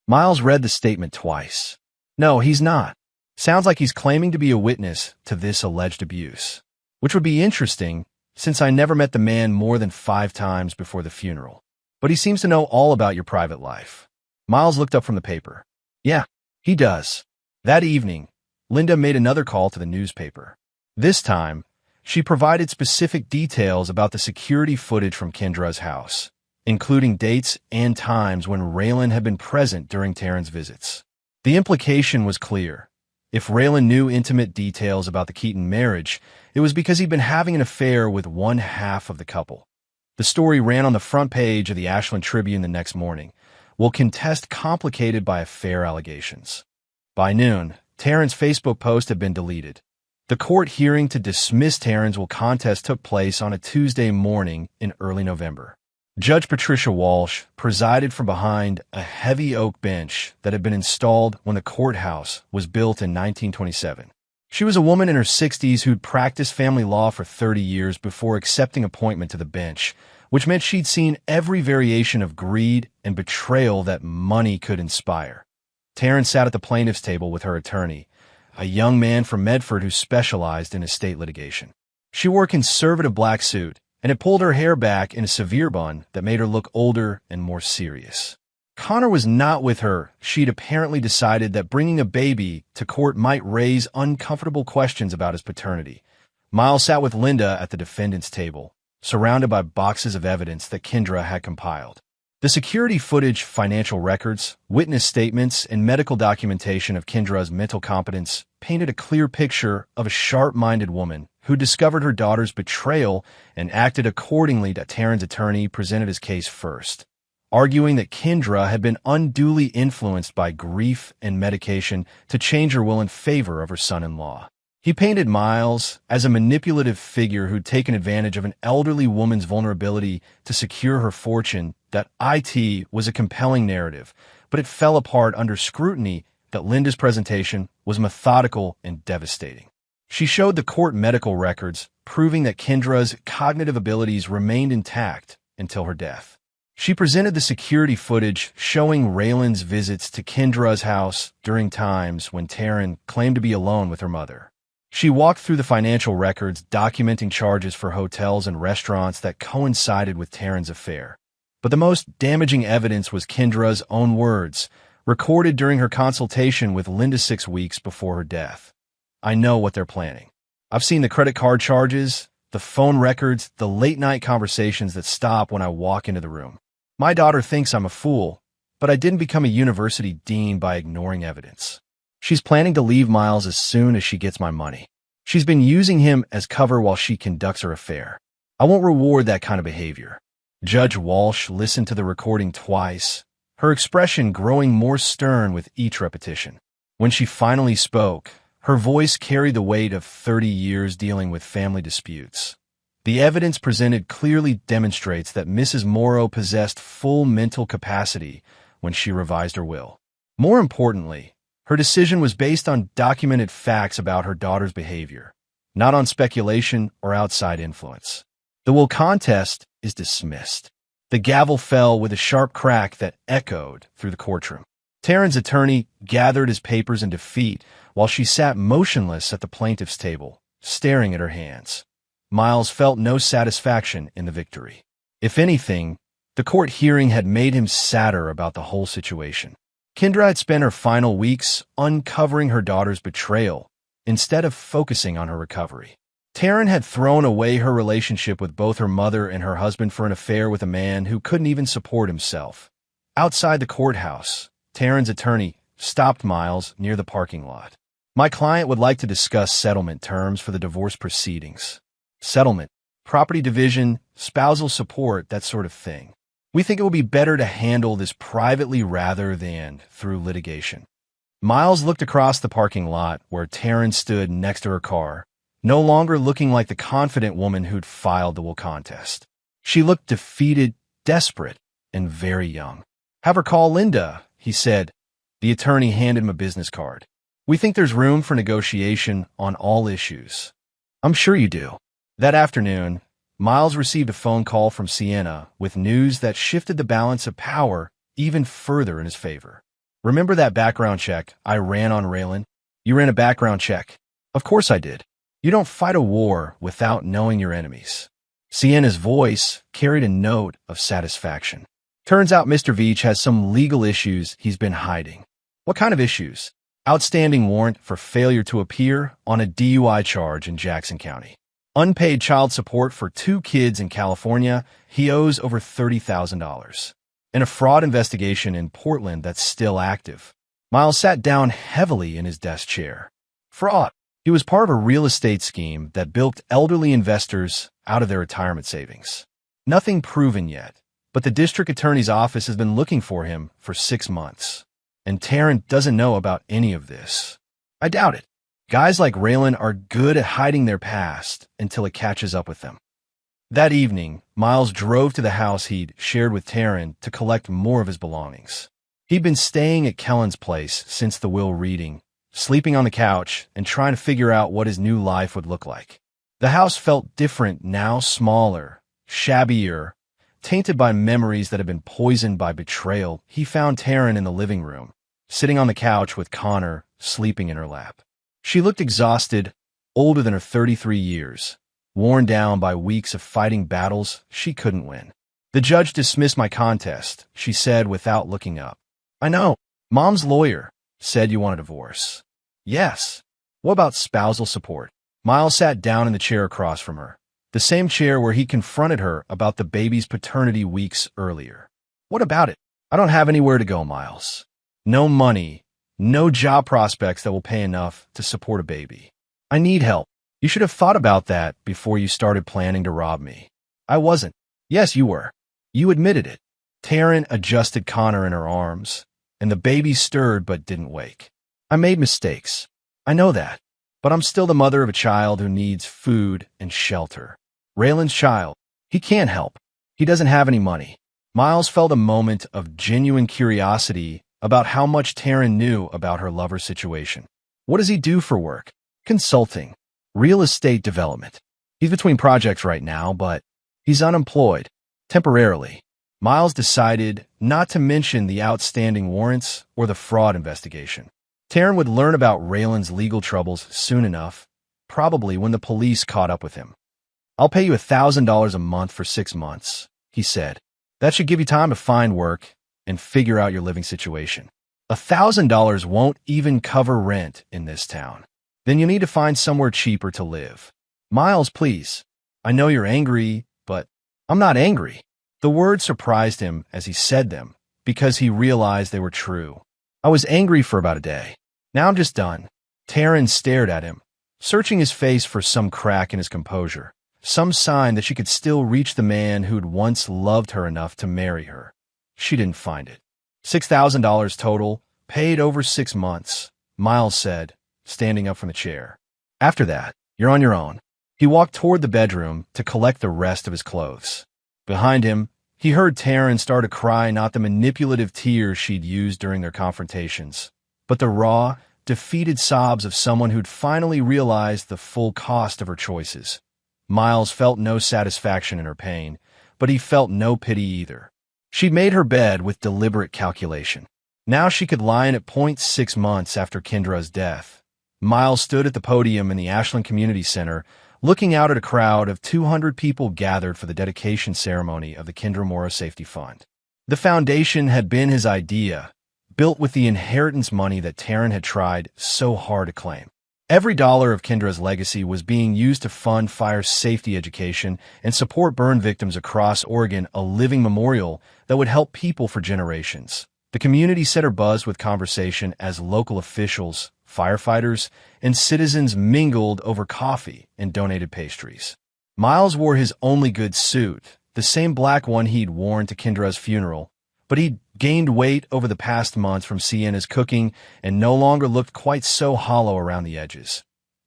Miles read the statement twice. "No, he's not. Sounds like he's claiming to be a witness to this alleged abuse. Which would be interesting, since I never met the man more than 5 times before the funeral. But he seems to know all about your private life." Miles looked up from the paper. "Yeah, he does." That evening, Linda made another call to the newspaper. This time, she provided specific details about the security footage from Kendra's house, including dates and times when Raylan had been present during Taryn's visits. The implication was clear. If Raylan knew intimate details about the Keaton marriage, it was because he'd been having an affair with one half of the couple. The story ran on the front page of the Ashland Tribune the next morning. "Will contest complicated by affair allegations." By noon, Taryn's Facebook post had been deleted. The court hearing to dismiss Taryn's will contest took place on a Tuesday morning in early November. Judge Patricia Walsh presided from behind a heavy oak bench that had been installed when the courthouse was built in 1927. She was a woman in her 60s who'd practiced family law for 30 years before accepting appointment to the bench, which meant she'd seen every variation of greed and betrayal that money could inspire. Taryn sat at the plaintiff's table with her attorney, a young man from Medford who specialized in estate litigation. She wore a conservative black suit, and it pulled her hair back in a severe bun that made her look older and more serious. Connor was not with her. She'd apparently decided that bringing a baby to court might raise uncomfortable questions about his paternity. Miles sat with Linda at the defendant's table, surrounded by boxes of evidence that Kendra had compiled. The security footage, financial records, witness statements, and medical documentation of Kendra's mental competence painted a clear picture of a sharp-minded woman who discovered her daughter's betrayal and acted accordingly. Taryn's attorney presented his case first, arguing that Kendra had been unduly influenced by grief and medication to change her will in favor of her son-in-law. He painted Miles as a manipulative figure who'd taken advantage of an elderly woman's vulnerability to secure her fortune. That it was a compelling narrative, but it fell apart under scrutiny. That Linda's presentation was methodical and devastating. She showed the court medical records, proving that Kendra's cognitive abilities remained intact until her death. She presented the security footage showing Raylan's visits to Kendra's house during times when Taryn claimed to be alone with her mother. She walked through the financial records documenting charges for hotels and restaurants that coincided with Taryn's affair. But the most damaging evidence was Kendra's own words, recorded during her consultation with Linda 6 weeks before her death. "I know what they're planning. I've seen the credit card charges, the phone records, the late-night conversations that stop when I walk into the room. My daughter thinks I'm a fool, but I didn't become a university dean by ignoring evidence. She's planning to leave Miles as soon as she gets my money. She's been using him as cover while she conducts her affair. I won't reward that kind of behavior." Judge Walsh listened to the recording twice, her expression growing more stern with each repetition. When she finally spoke, her voice carried the weight of 30 years dealing with family disputes. The evidence presented clearly demonstrates that Mrs. Morrow possessed full mental capacity when she revised her will. More importantly, her decision was based on documented facts about her daughter's behavior, not on speculation or outside influence. The will contest is dismissed. The gavel fell with a sharp crack that echoed through the courtroom. Taryn's attorney gathered his papers in defeat while she sat motionless at the plaintiff's table, staring at her hands. Miles felt no satisfaction in the victory. If anything, the court hearing had made him sadder about the whole situation. Kendra had spent her final weeks uncovering her daughter's betrayal instead of focusing on her recovery. Taryn had thrown away her relationship with both her mother and her husband for an affair with a man who couldn't even support himself. Outside the courthouse, Taryn's attorney stopped Miles near the parking lot. "My client would like to discuss settlement terms for the divorce proceedings. Settlement, property division, spousal support, that sort of thing. We think it would be better to handle this privately rather than through litigation." Miles looked across the parking lot where Taryn stood next to her car, no longer looking like the confident woman who'd filed the will contest. She looked defeated, desperate, and very young. "Have her call Linda," he said. The attorney handed him a business card. "We think there's room for negotiation on all issues." "I'm sure you do." That afternoon, Miles received a phone call from Sienna with news that shifted the balance of power even further in his favor. "Remember that background check I ran on Raylan? You ran a background check." "Of course I did. You don't fight a war without knowing your enemies." Sienna's voice carried a note of satisfaction. "Turns out Mr. Veach has some legal issues he's been hiding." "What kind of issues?" "Outstanding warrant for failure to appear on a DUI charge in Jackson County. Unpaid child support for 2 kids in California. He owes over $30,000. And a fraud investigation in Portland that's still active." Miles sat down heavily in his desk chair. Fraud. He was part of a real estate scheme that bilked elderly investors out of their retirement savings. Nothing proven yet, but the district attorney's office has been looking for him for 6 months. And Taryn doesn't know about any of this. "I doubt it. Guys like Raylan are good at hiding their past until it catches up with them. That evening, Miles drove to the house he'd shared with Taryn to collect more of his belongings. He'd been staying at Kellen's place since the will reading, sleeping on the couch and trying to figure out what his new life would look like. The house felt different now, smaller, shabbier, tainted by memories that had been poisoned by betrayal. He found Taryn in the living room, sitting on the couch with Connor sleeping in her lap. She looked exhausted, older than her 33 years, worn down by weeks of fighting battles she couldn't win. "The judge dismissed my contest," she said without looking up. "I know. Mom's lawyer said you want a divorce." "Yes. What about spousal support?" Miles sat down in the chair across from her, the same chair where he confronted her about the baby's paternity weeks earlier. "What about it?" "I don't have anywhere to go, Miles. No money, no job prospects that will pay enough to support a baby. I need help. You should have thought about that before you started planning to rob me." "I wasn't." "Yes, you were. You admitted it." Taryn adjusted Connor in her arms, and the baby stirred but didn't wake. "I made mistakes. I know that. But I'm still the mother of a child who needs food and shelter. Raylan's child. He can't help. He doesn't have any money." Miles felt a moment of genuine curiosity about how much Taryn knew about her lover's situation. "What does he do for work?" "Consulting. Real estate development. He's between projects right now, but he's unemployed. Temporarily." Miles decided not to mention the outstanding warrants or the fraud investigation. Taryn would learn about Raylan's legal troubles soon enough, probably when the police caught up with him. "I'll pay you $1,000 a month for 6 months, he said. "That should give you time to find work and figure out your living situation. $1,000 won't even cover rent in this town. Then you need to find somewhere cheaper to live." "Miles, please. I know you're angry, but I'm not angry." The words surprised him as he said them because he realized they were true. "I was angry for about a day. Now I'm just done." Taryn stared at him, searching his face for some crack in his composure, some sign that she could still reach the man who'd once loved her enough to marry her. She didn't find it. $6,000 total, paid over 6 months, Miles said, standing up from the chair. "After that, you're on your own." He walked toward the bedroom to collect the rest of his clothes. Behind him, he heard Taryn start to cry, not the manipulative tears she'd used during their confrontations, but the raw, defeated sobs of someone who'd finally realized the full cost of her choices. Miles felt no satisfaction in her pain, but he felt no pity either. She'd made her bed with deliberate calculation. Now she could lie in it 6 months after Kendra's death. Miles stood at the podium in the Ashland Community Center, looking out at a crowd of 200 people gathered for the dedication ceremony of the Kendra Morrow Safety Fund. The foundation had been his idea, built with the inheritance money that Taryn had tried so hard to claim. Every dollar of Kendra's legacy was being used to fund fire safety education and support burn victims across Oregon, a living memorial that would help people for generations. The community set her buzz with conversation as local officials, firefighters, and citizens mingled over coffee and donated pastries. Miles wore his only good suit, the same black one he'd worn to Kendra's funeral, but he'd gained weight over the past months from Sienna's cooking and no longer looked quite so hollow around the edges.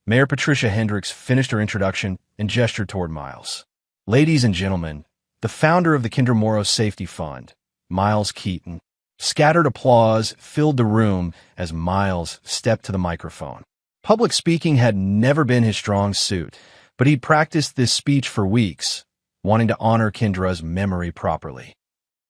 Mayor Patricia Hendricks finished her introduction and gestured toward Miles. "Ladies and gentlemen, the founder of the Kendra Morrow Safety Fund, Miles Keaton." Scattered applause filled the room as Miles stepped to the microphone. Public speaking had never been his strong suit, but he'd practiced this speech for weeks, wanting to honor Kendra's memory properly.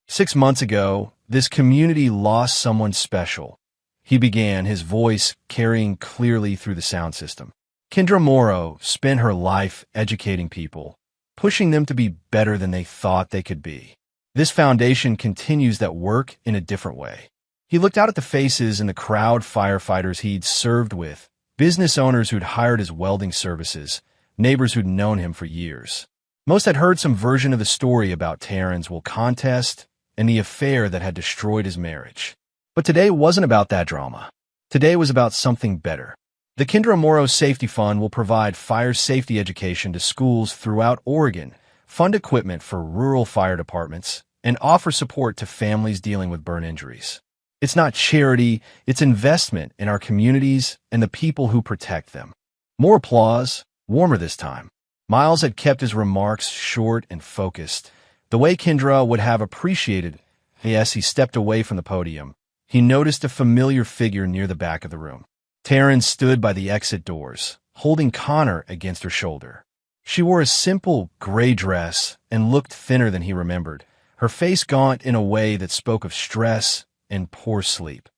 6 months ago, this community lost someone special. He began, his voice carrying clearly through the sound system. Kendra Morrow spent her life educating people, pushing them to be better than they thought they could be. This foundation continues that work in a different way. He looked out at the faces in the crowd, firefighters he'd served with, business owners who'd hired his welding services, neighbors who'd known him for years. Most had heard some version of the story about Taryn's will contest and the affair that had destroyed his marriage. But today wasn't about that drama. Today was about something better. The Kendra Morrow Safety Fund will provide fire safety education to schools throughout Oregon, fund equipment for rural fire departments, and offer support to families dealing with burn injuries. It's not charity, it's investment in our communities and the people who protect them. More applause, warmer this time. Miles had kept his remarks short and focused, the way Kendra would have appreciated. As he stepped away from the podium, he noticed a familiar figure near the back of the room. Taryn stood by the exit doors, holding Connor against her shoulder. She wore a simple gray dress and looked thinner than he remembered, her face gaunt in a way that spoke of stress and poor sleep.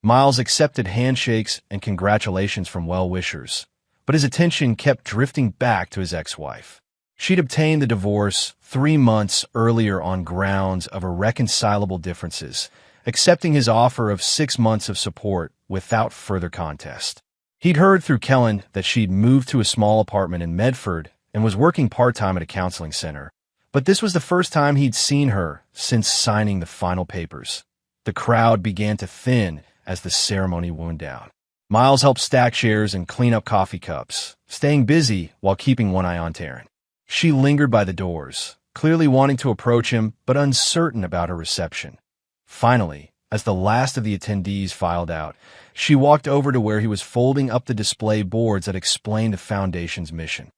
Miles accepted handshakes and congratulations from well-wishers, but his attention kept drifting back to his ex-wife. She'd obtained the divorce 3 months earlier on grounds of irreconcilable differences, accepting his offer of 6 months of support without further contest. He'd heard through Kellen that she'd moved to a small apartment in Medford and was working part-time at a counseling center, but this was the first time he'd seen her since signing the final papers. The crowd began to thin as the ceremony wound down. Miles helped stack chairs and clean up coffee cups, staying busy while keeping one eye on Taryn. She lingered by the doors, clearly wanting to approach him but uncertain about her reception. Finally, as the last of the attendees filed out, she walked over to where he was folding up the display boards that explained the Foundation's mission.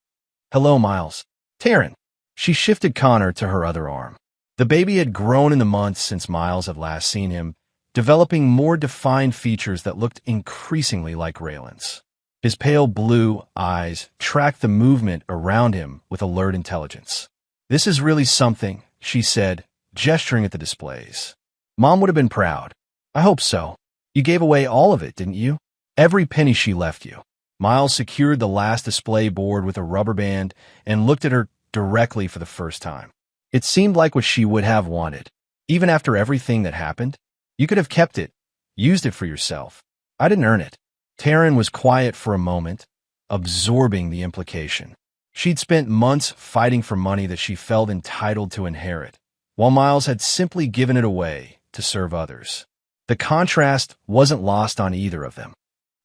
"Hello, Miles." "Taryn." She shifted Connor to her other arm. The baby had grown in the months since Miles had last seen him, developing more defined features that looked increasingly like Raylan's. His pale blue eyes tracked the movement around him with alert intelligence. "This is really something," she said, gesturing at the displays. "Mom would have been proud." "I hope so. You gave away all of it, didn't you?" "Every penny she left you." Miles secured the last display board with a rubber band and looked at her directly for the first time. It seemed like what she would have wanted. Even after everything that happened, you could have kept it, used it for yourself. "I didn't earn it." Taryn was quiet for a moment, absorbing the implication. She'd spent months fighting for money that she felt entitled to inherit, while Miles had simply given it away to serve others. The contrast wasn't lost on either of them.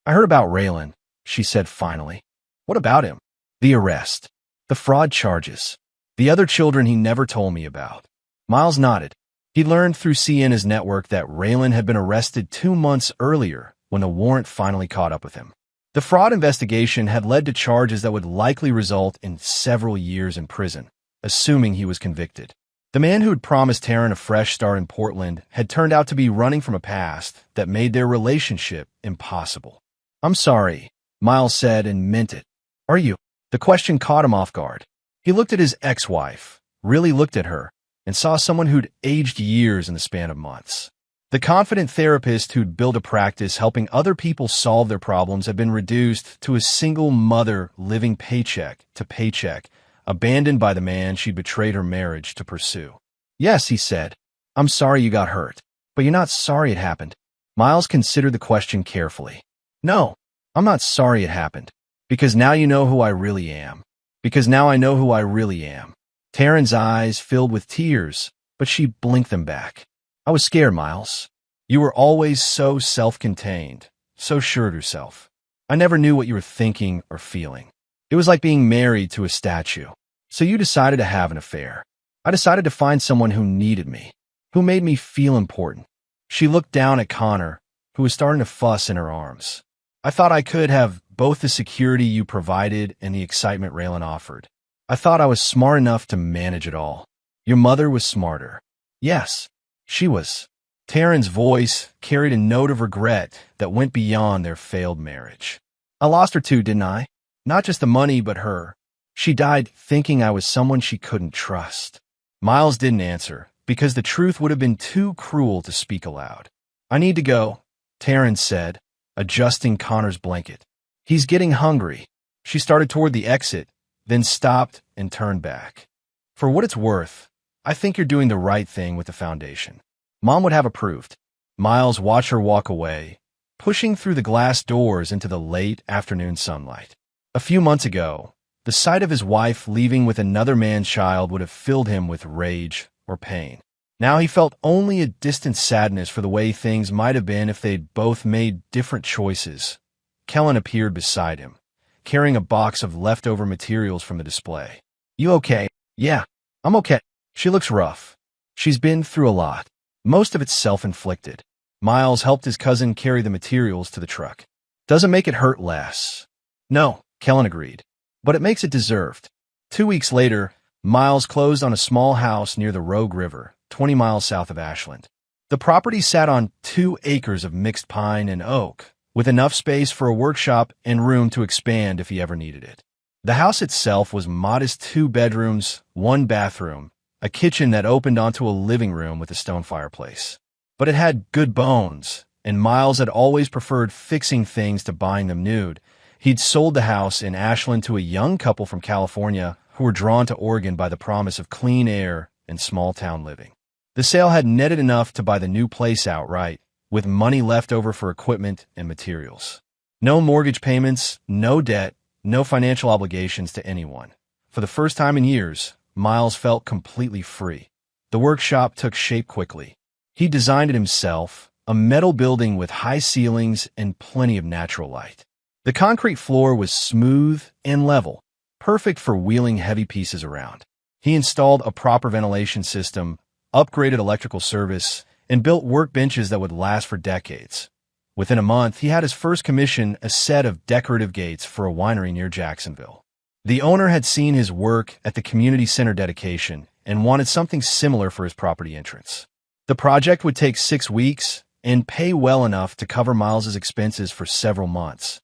"I heard about Raylan," she said finally. "What about him?" "The arrest. The fraud charges. The other children he never told me about." Miles nodded. He learned through Sienna's network that Raylan had been arrested 2 months earlier when the warrant finally caught up with him. The fraud investigation had led to charges that would likely result in several years in prison, assuming he was convicted. The man who had promised Taryn a fresh start in Portland had turned out to be running from a past that made their relationship impossible. "I'm sorry," Miles said and meant it. "Are you?" The question caught him off guard. He looked at his ex-wife, really looked at her, and saw someone who'd aged years in the span of months. The confident therapist who'd built a practice helping other people solve their problems had been reduced to a single mother living paycheck to paycheck, abandoned by the man she'd betrayed her marriage to pursue. "Yes," he said. "I'm sorry you got hurt, but you're not sorry it happened." Miles considered the question carefully. "No, I'm not sorry it happened, because now you know who I really am. Because now I know who I really am." Taryn's eyes filled with tears, but she blinked them back. "I was scared, Miles. You were always so self-contained, so sure of yourself. I never knew what you were thinking or feeling. It was like being married to a statue. So you decided to have an affair. I decided to find someone who needed me, who made me feel important." She looked down at Connor, who was starting to fuss in her arms. "I thought I could have both the security you provided and the excitement Raylan offered. I thought I was smart enough to manage it all. Your mother was smarter." "Yes, she was." Taryn's voice carried a note of regret that went beyond their failed marriage. "I lost her too, didn't I? Not just the money, but her. She died thinking I was someone she couldn't trust." Miles didn't answer, because the truth would have been too cruel to speak aloud. "I need to go," Taryn said, adjusting Connor's blanket. "He's getting hungry." She started toward the exit, then stopped and turned back. "For what it's worth, I think you're doing the right thing with the Foundation. Mom would have approved." Miles watched her walk away, pushing through the glass doors into the late afternoon sunlight. A few months ago, the sight of his wife leaving with another man's child would have filled him with rage or pain. Now he felt only a distant sadness for the way things might have been if they'd both made different choices. Kellen appeared beside him, carrying a box of leftover materials from the display. "You okay?" "Yeah, I'm okay." "She looks rough. She's been through a lot. Most of it's self-inflicted." Miles helped his cousin carry the materials to the truck. Doesn't make it hurt less. No, Kellen agreed. But it makes it deserved. 2 weeks later, Miles closed on a small house near the Rogue River, 20 miles south of Ashland. The property sat on 2 acres of mixed pine and oak, with enough space for a workshop and room to expand if he ever needed it. The house itself was modest 2 bedrooms, 1 bathroom, a kitchen that opened onto a living room with a stone fireplace. But it had good bones, and Miles had always preferred fixing things to buying them nude. He'd sold the house in Ashland to a young couple from California who were drawn to Oregon by the promise of clean air and small-town living. The sale had netted enough to buy the new place outright, with money left over for equipment and materials. No mortgage payments, no debt, no financial obligations to anyone. For the first time in years, Miles felt completely free. The workshop took shape quickly. He designed it himself, a metal building with high ceilings and plenty of natural light. The concrete floor was smooth and level, perfect for wheeling heavy pieces around. He installed a proper ventilation system, upgraded electrical service, and built workbenches that would last for decades. Within a month, he had his first commission, a set of decorative gates for a winery near Jacksonville. The owner had seen his work at the community center dedication and wanted something similar for his property entrance. The project would take 6 weeks and pay well enough to cover Miles's expenses for several months.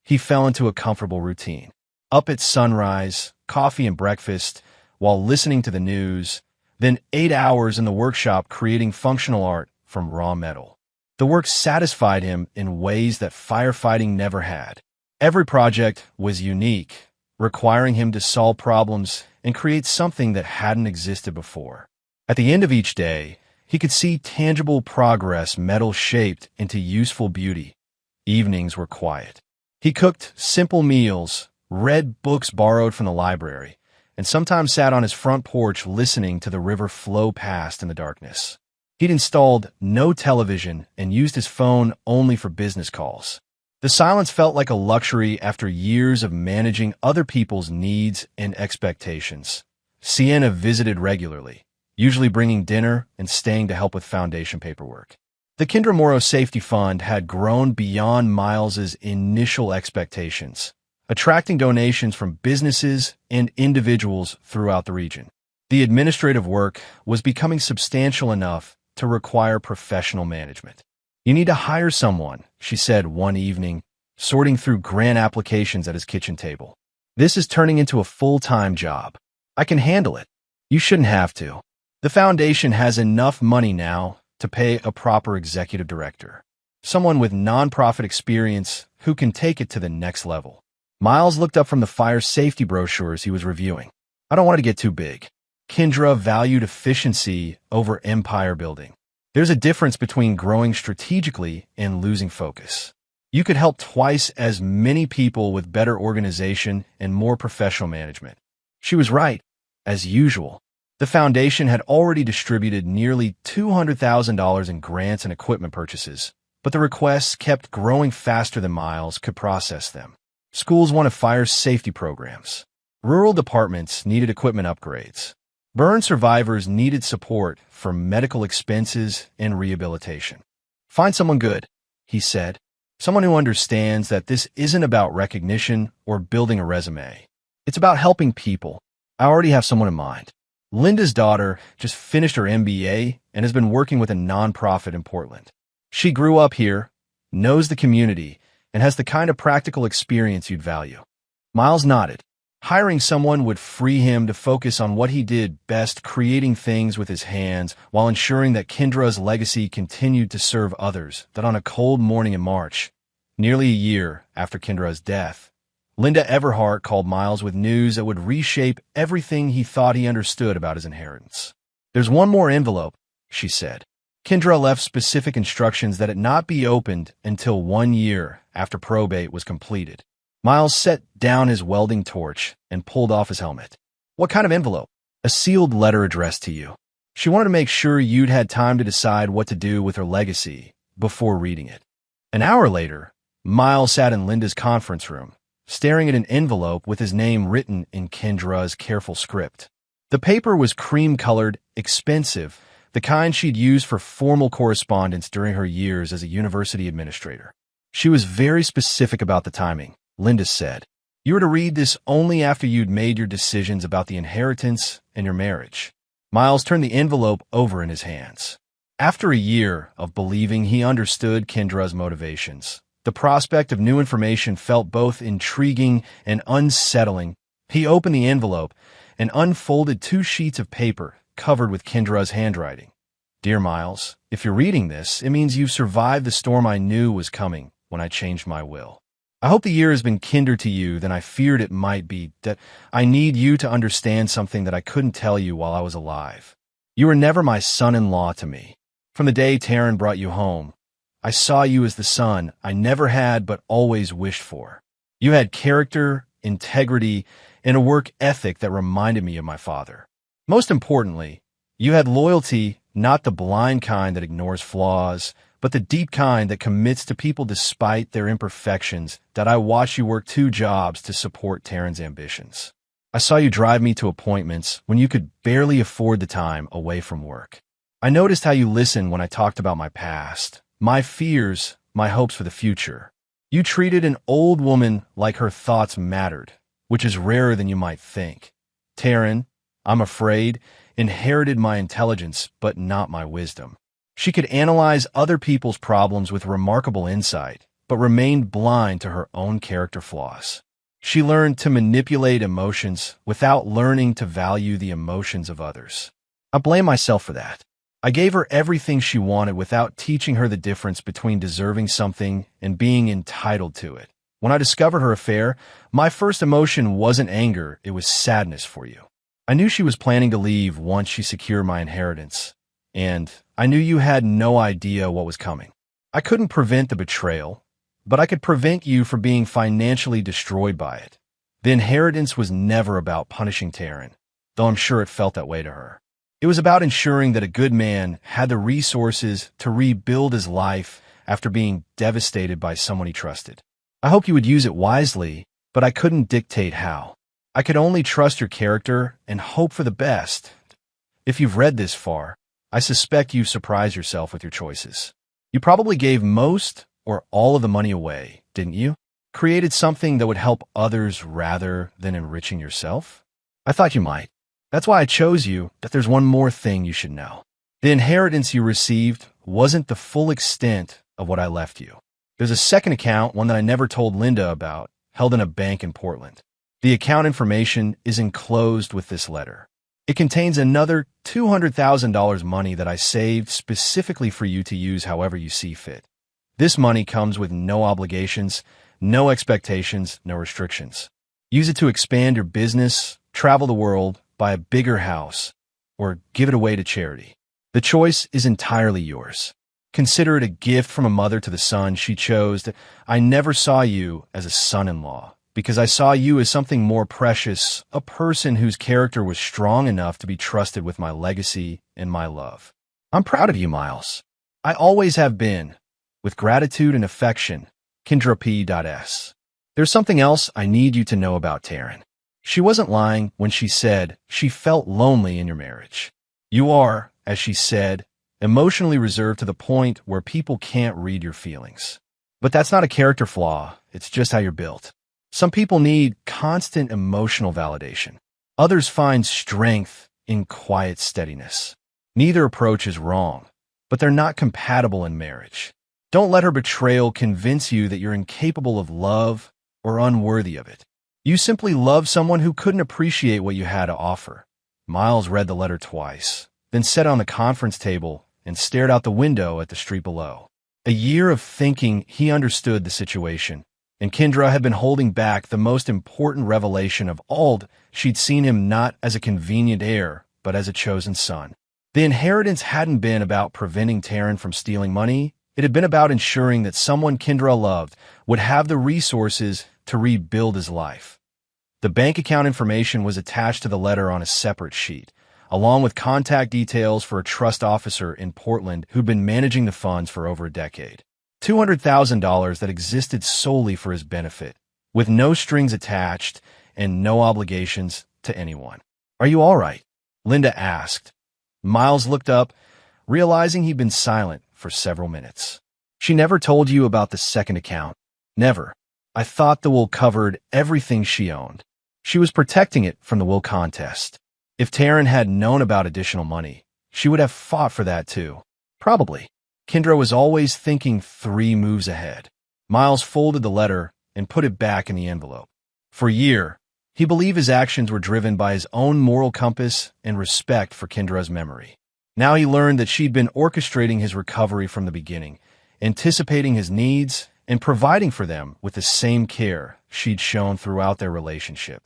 He fell into a comfortable routine. Up at sunrise, coffee and breakfast, while listening to the news, then 8 hours in the workshop creating functional art from raw metal. The work satisfied him in ways that firefighting never had. Every project was unique, requiring him to solve problems and create something that hadn't existed before. At the end of each day, he could see tangible progress, metal shaped into useful beauty. Evenings were quiet. He cooked simple meals, read books borrowed from the library, and sometimes sat on his front porch listening to the river flow past in the darkness. He'd installed no television and used his phone only for business calls. The silence felt like a luxury after years of managing other people's needs and expectations. Sienna visited regularly, usually bringing dinner and staying to help with foundation paperwork. The Kendra Morrow Safety Fund had grown beyond Miles's initial expectations, attracting donations from businesses and individuals throughout the region. The administrative work was becoming substantial enough to require professional management. "You need to hire someone," she said one evening, sorting through grant applications at his kitchen table. "This is turning into a full-time job. I can handle it. You shouldn't have to. The foundation has enough money now to pay a proper executive director, someone with nonprofit experience who can take it to the next level." Miles looked up from the fire safety brochures he was reviewing. "I don't want it to get too big." Kendra valued efficiency over empire building. "There's a difference between growing strategically and losing focus. You could help twice as many people with better organization and more professional management." She was right, as usual. The foundation had already distributed nearly $200,000 in grants and equipment purchases, but the requests kept growing faster than Miles could process them. Schools wanted fire safety programs. Rural departments needed equipment upgrades. Burn survivors needed support for medical expenses and rehabilitation. "Find someone good," he said. "Someone who understands that this isn't about recognition or building a resume. It's about helping people. I already have someone in mind." Linda's daughter just finished her MBA and has been working with a nonprofit in Portland. She grew up here, knows the community, and has the kind of practical experience you'd value. Miles nodded. Hiring someone would free him to focus on what he did best, creating things with his hands, while ensuring that Kendra's legacy continued to serve others. That on a cold morning in March, nearly a year after Kendra's death, Linda Everhart called Miles with news that would reshape everything he thought he understood about his inheritance. "There's one more envelope," she said. Kendra left specific instructions that it not be opened until 1 year after probate was completed. Miles set down his welding torch and pulled off his helmet. "What kind of envelope?" "A sealed letter addressed to you. She wanted to make sure you'd had time to decide what to do with her legacy before reading it." An hour later, Miles sat in Linda's conference room, staring at an envelope with his name written in Kendra's careful script. The paper was cream-colored, expensive, the kind she'd used for formal correspondence during her years as a university administrator. She was very specific about the timing, Linda said. You were to read this only after you'd made your decisions about the inheritance and your marriage. Miles turned the envelope over in his hands. After a year of believing he understood Kendra's motivations, the prospect of new information felt both intriguing and unsettling. He opened the envelope and unfolded 2 sheets of paper covered with Kendra's handwriting. Dear Miles, if you're reading this, it means you've survived the storm I knew was coming when I changed my will. I hope the year has been kinder to you than I feared it might be, that I need you to understand something that I couldn't tell you while I was alive. You were never my son-in-law to me. From the day Taryn brought you home, I saw you as the son I never had but always wished for. You had character, integrity, and a work ethic that reminded me of my father. Most importantly, you had loyalty, not the blind kind that ignores flaws, but the deep kind that commits to people despite their imperfections. That I watched you work 2 jobs to support Taryn's ambitions. I saw you drive me to appointments when you could barely afford the time away from work. I noticed how you listened when I talked about my past, my fears, my hopes for the future. You treated an old woman like her thoughts mattered, which is rarer than you might think. Taryn, I'm afraid, inherited my intelligence but not my wisdom. She could analyze other people's problems with remarkable insight, but remained blind to her own character flaws. She learned to manipulate emotions without learning to value the emotions of others. I blame myself for that. I gave her everything she wanted without teaching her the difference between deserving something and being entitled to it. When I discovered her affair, my first emotion wasn't anger, it was sadness for you. I knew she was planning to leave once she secured my inheritance, and I knew you had no idea what was coming. I couldn't prevent the betrayal, but I could prevent you from being financially destroyed by it. The inheritance was never about punishing Taryn, though I'm sure it felt that way to her. It was about ensuring that a good man had the resources to rebuild his life after being devastated by someone he trusted. I hoped you would use it wisely, but I couldn't dictate how. I could only trust your character and hope for the best. If you've read this far, I suspect you've surprised yourself with your choices. You probably gave most or all of the money away, didn't you? Created something that would help others rather than enriching yourself? I thought you might. That's why I chose you, but there's one more thing you should know. The inheritance you received wasn't the full extent of what I left you. There's a second account, one that I never told Linda about, held in a bank in Portland. The account information is enclosed with this letter. It contains another $200,000 money that I saved specifically for you to use however you see fit. This money comes with no obligations, no expectations, no restrictions. Use it to expand your business, travel the world, buy a bigger house, or give it away to charity. The choice is entirely yours. Consider it a gift from a mother to the son she chose. I never saw you as a son-in-law, because I saw you as something more precious, a person whose character was strong enough to be trusted with my legacy and my love. I'm proud of you, Miles. I always have been. With gratitude and affection, Kendra P.S. There's something else I need you to know about Taryn. She wasn't lying when she said she felt lonely in your marriage. You are, as she said, emotionally reserved to the point where people can't read your feelings. But that's not a character flaw, it's just how you're built. Some people need constant emotional validation. Others find strength in quiet steadiness. Neither approach is wrong, but they're not compatible in marriage. Don't let her betrayal convince you that you're incapable of love or unworthy of it. You simply love someone who couldn't appreciate what you had to offer. Miles read the letter twice, then sat on the conference table and stared out the window at the street below. A year of thinking he understood the situation, and Kendra had been holding back the most important revelation of all. She'd seen him not as a convenient heir, but as a chosen son. The inheritance hadn't been about preventing Taryn from stealing money. It had been about ensuring that someone Kendra loved would have the resources to rebuild his life. The bank account information was attached to the letter on a separate sheet, along with contact details for a trust officer in Portland who'd been managing the funds for over a decade. $200,000 that existed solely for his benefit, with no strings attached and no obligations to anyone. Are you all right? Linda asked. Miles looked up, realizing he'd been silent for several minutes. She never told you about the second account. Never. I thought the will covered everything she owned. She was protecting it from the will contest. If Taryn had known about additional money, she would have fought for that too. Probably. Kendra was always thinking 3 moves ahead. Miles folded the letter and put it back in the envelope. For a year, he believed his actions were driven by his own moral compass and respect for Kendra's memory. Now he learned that she'd been orchestrating his recovery from the beginning, anticipating his needs and providing for them with the same care she'd shown throughout their relationship.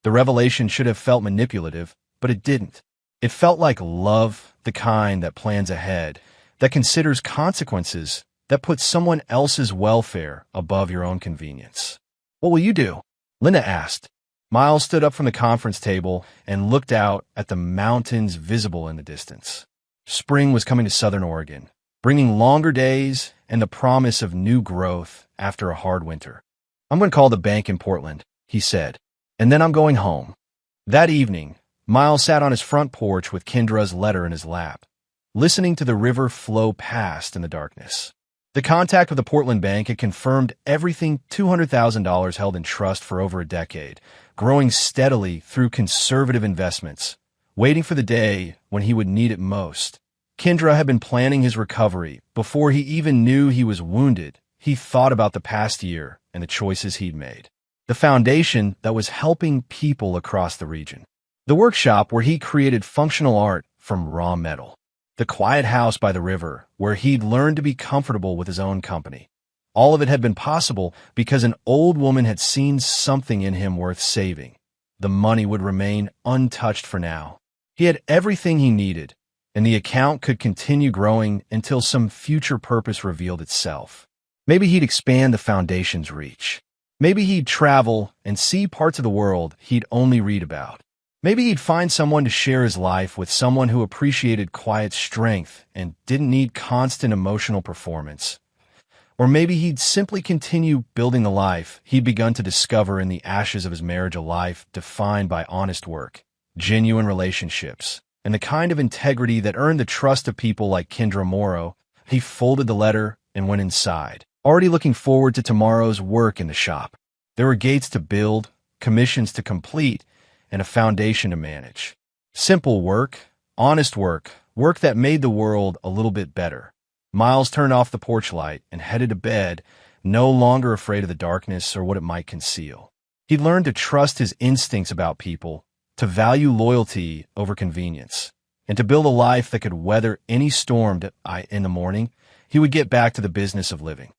The revelation should have felt manipulative, but it didn't. It felt like love, the kind that plans ahead, that considers consequences, that puts someone else's welfare above your own convenience. What will you do? Linda asked. Miles stood up from the conference table and looked out at the mountains visible in the distance. Spring was coming to Southern Oregon, bringing longer days and the promise of new growth after a hard winter. I'm going to call the bank in Portland, he said, and then I'm going home. That evening, Miles sat on his front porch with Kendra's letter in his lap, listening to the river flow past in the darkness. The contact with the Portland bank had confirmed everything $200,000 held in trust for over a decade, growing steadily through conservative investments, waiting for the day when he would need it most. Kendra had been planning his recovery before he even knew he was wounded. He thought about the past year and the choices he'd made. The foundation that was helping people across the region. The workshop where he created functional art from raw metal. The quiet house by the river where he'd learned to be comfortable with his own company. All of it had been possible because an old woman had seen something in him worth saving. The money would remain untouched for now. He had everything he needed, and the account could continue growing until some future purpose revealed itself. Maybe he'd expand the foundation's reach. Maybe he'd travel and see parts of the world he'd only read about. Maybe he'd find someone to share his life with, someone who appreciated quiet strength and didn't need constant emotional performance. Or maybe he'd simply continue building the life he'd begun to discover in the ashes of his marriage, a life defined by honest work, genuine relationships, and the kind of integrity that earned the trust of people like Kendra Morrow. He folded the letter and went inside, already looking forward to tomorrow's work in the shop. There were gates to build, commissions to complete, and a foundation to manage. Simple work, honest work, work that made the world a little bit better. Miles turned off the porch light and headed to bed, no longer afraid of the darkness or what it might conceal. He'd learned to trust his instincts about people, to value loyalty over convenience, and to build a life that could weather any storm. In the morning, he would get back to the business of living.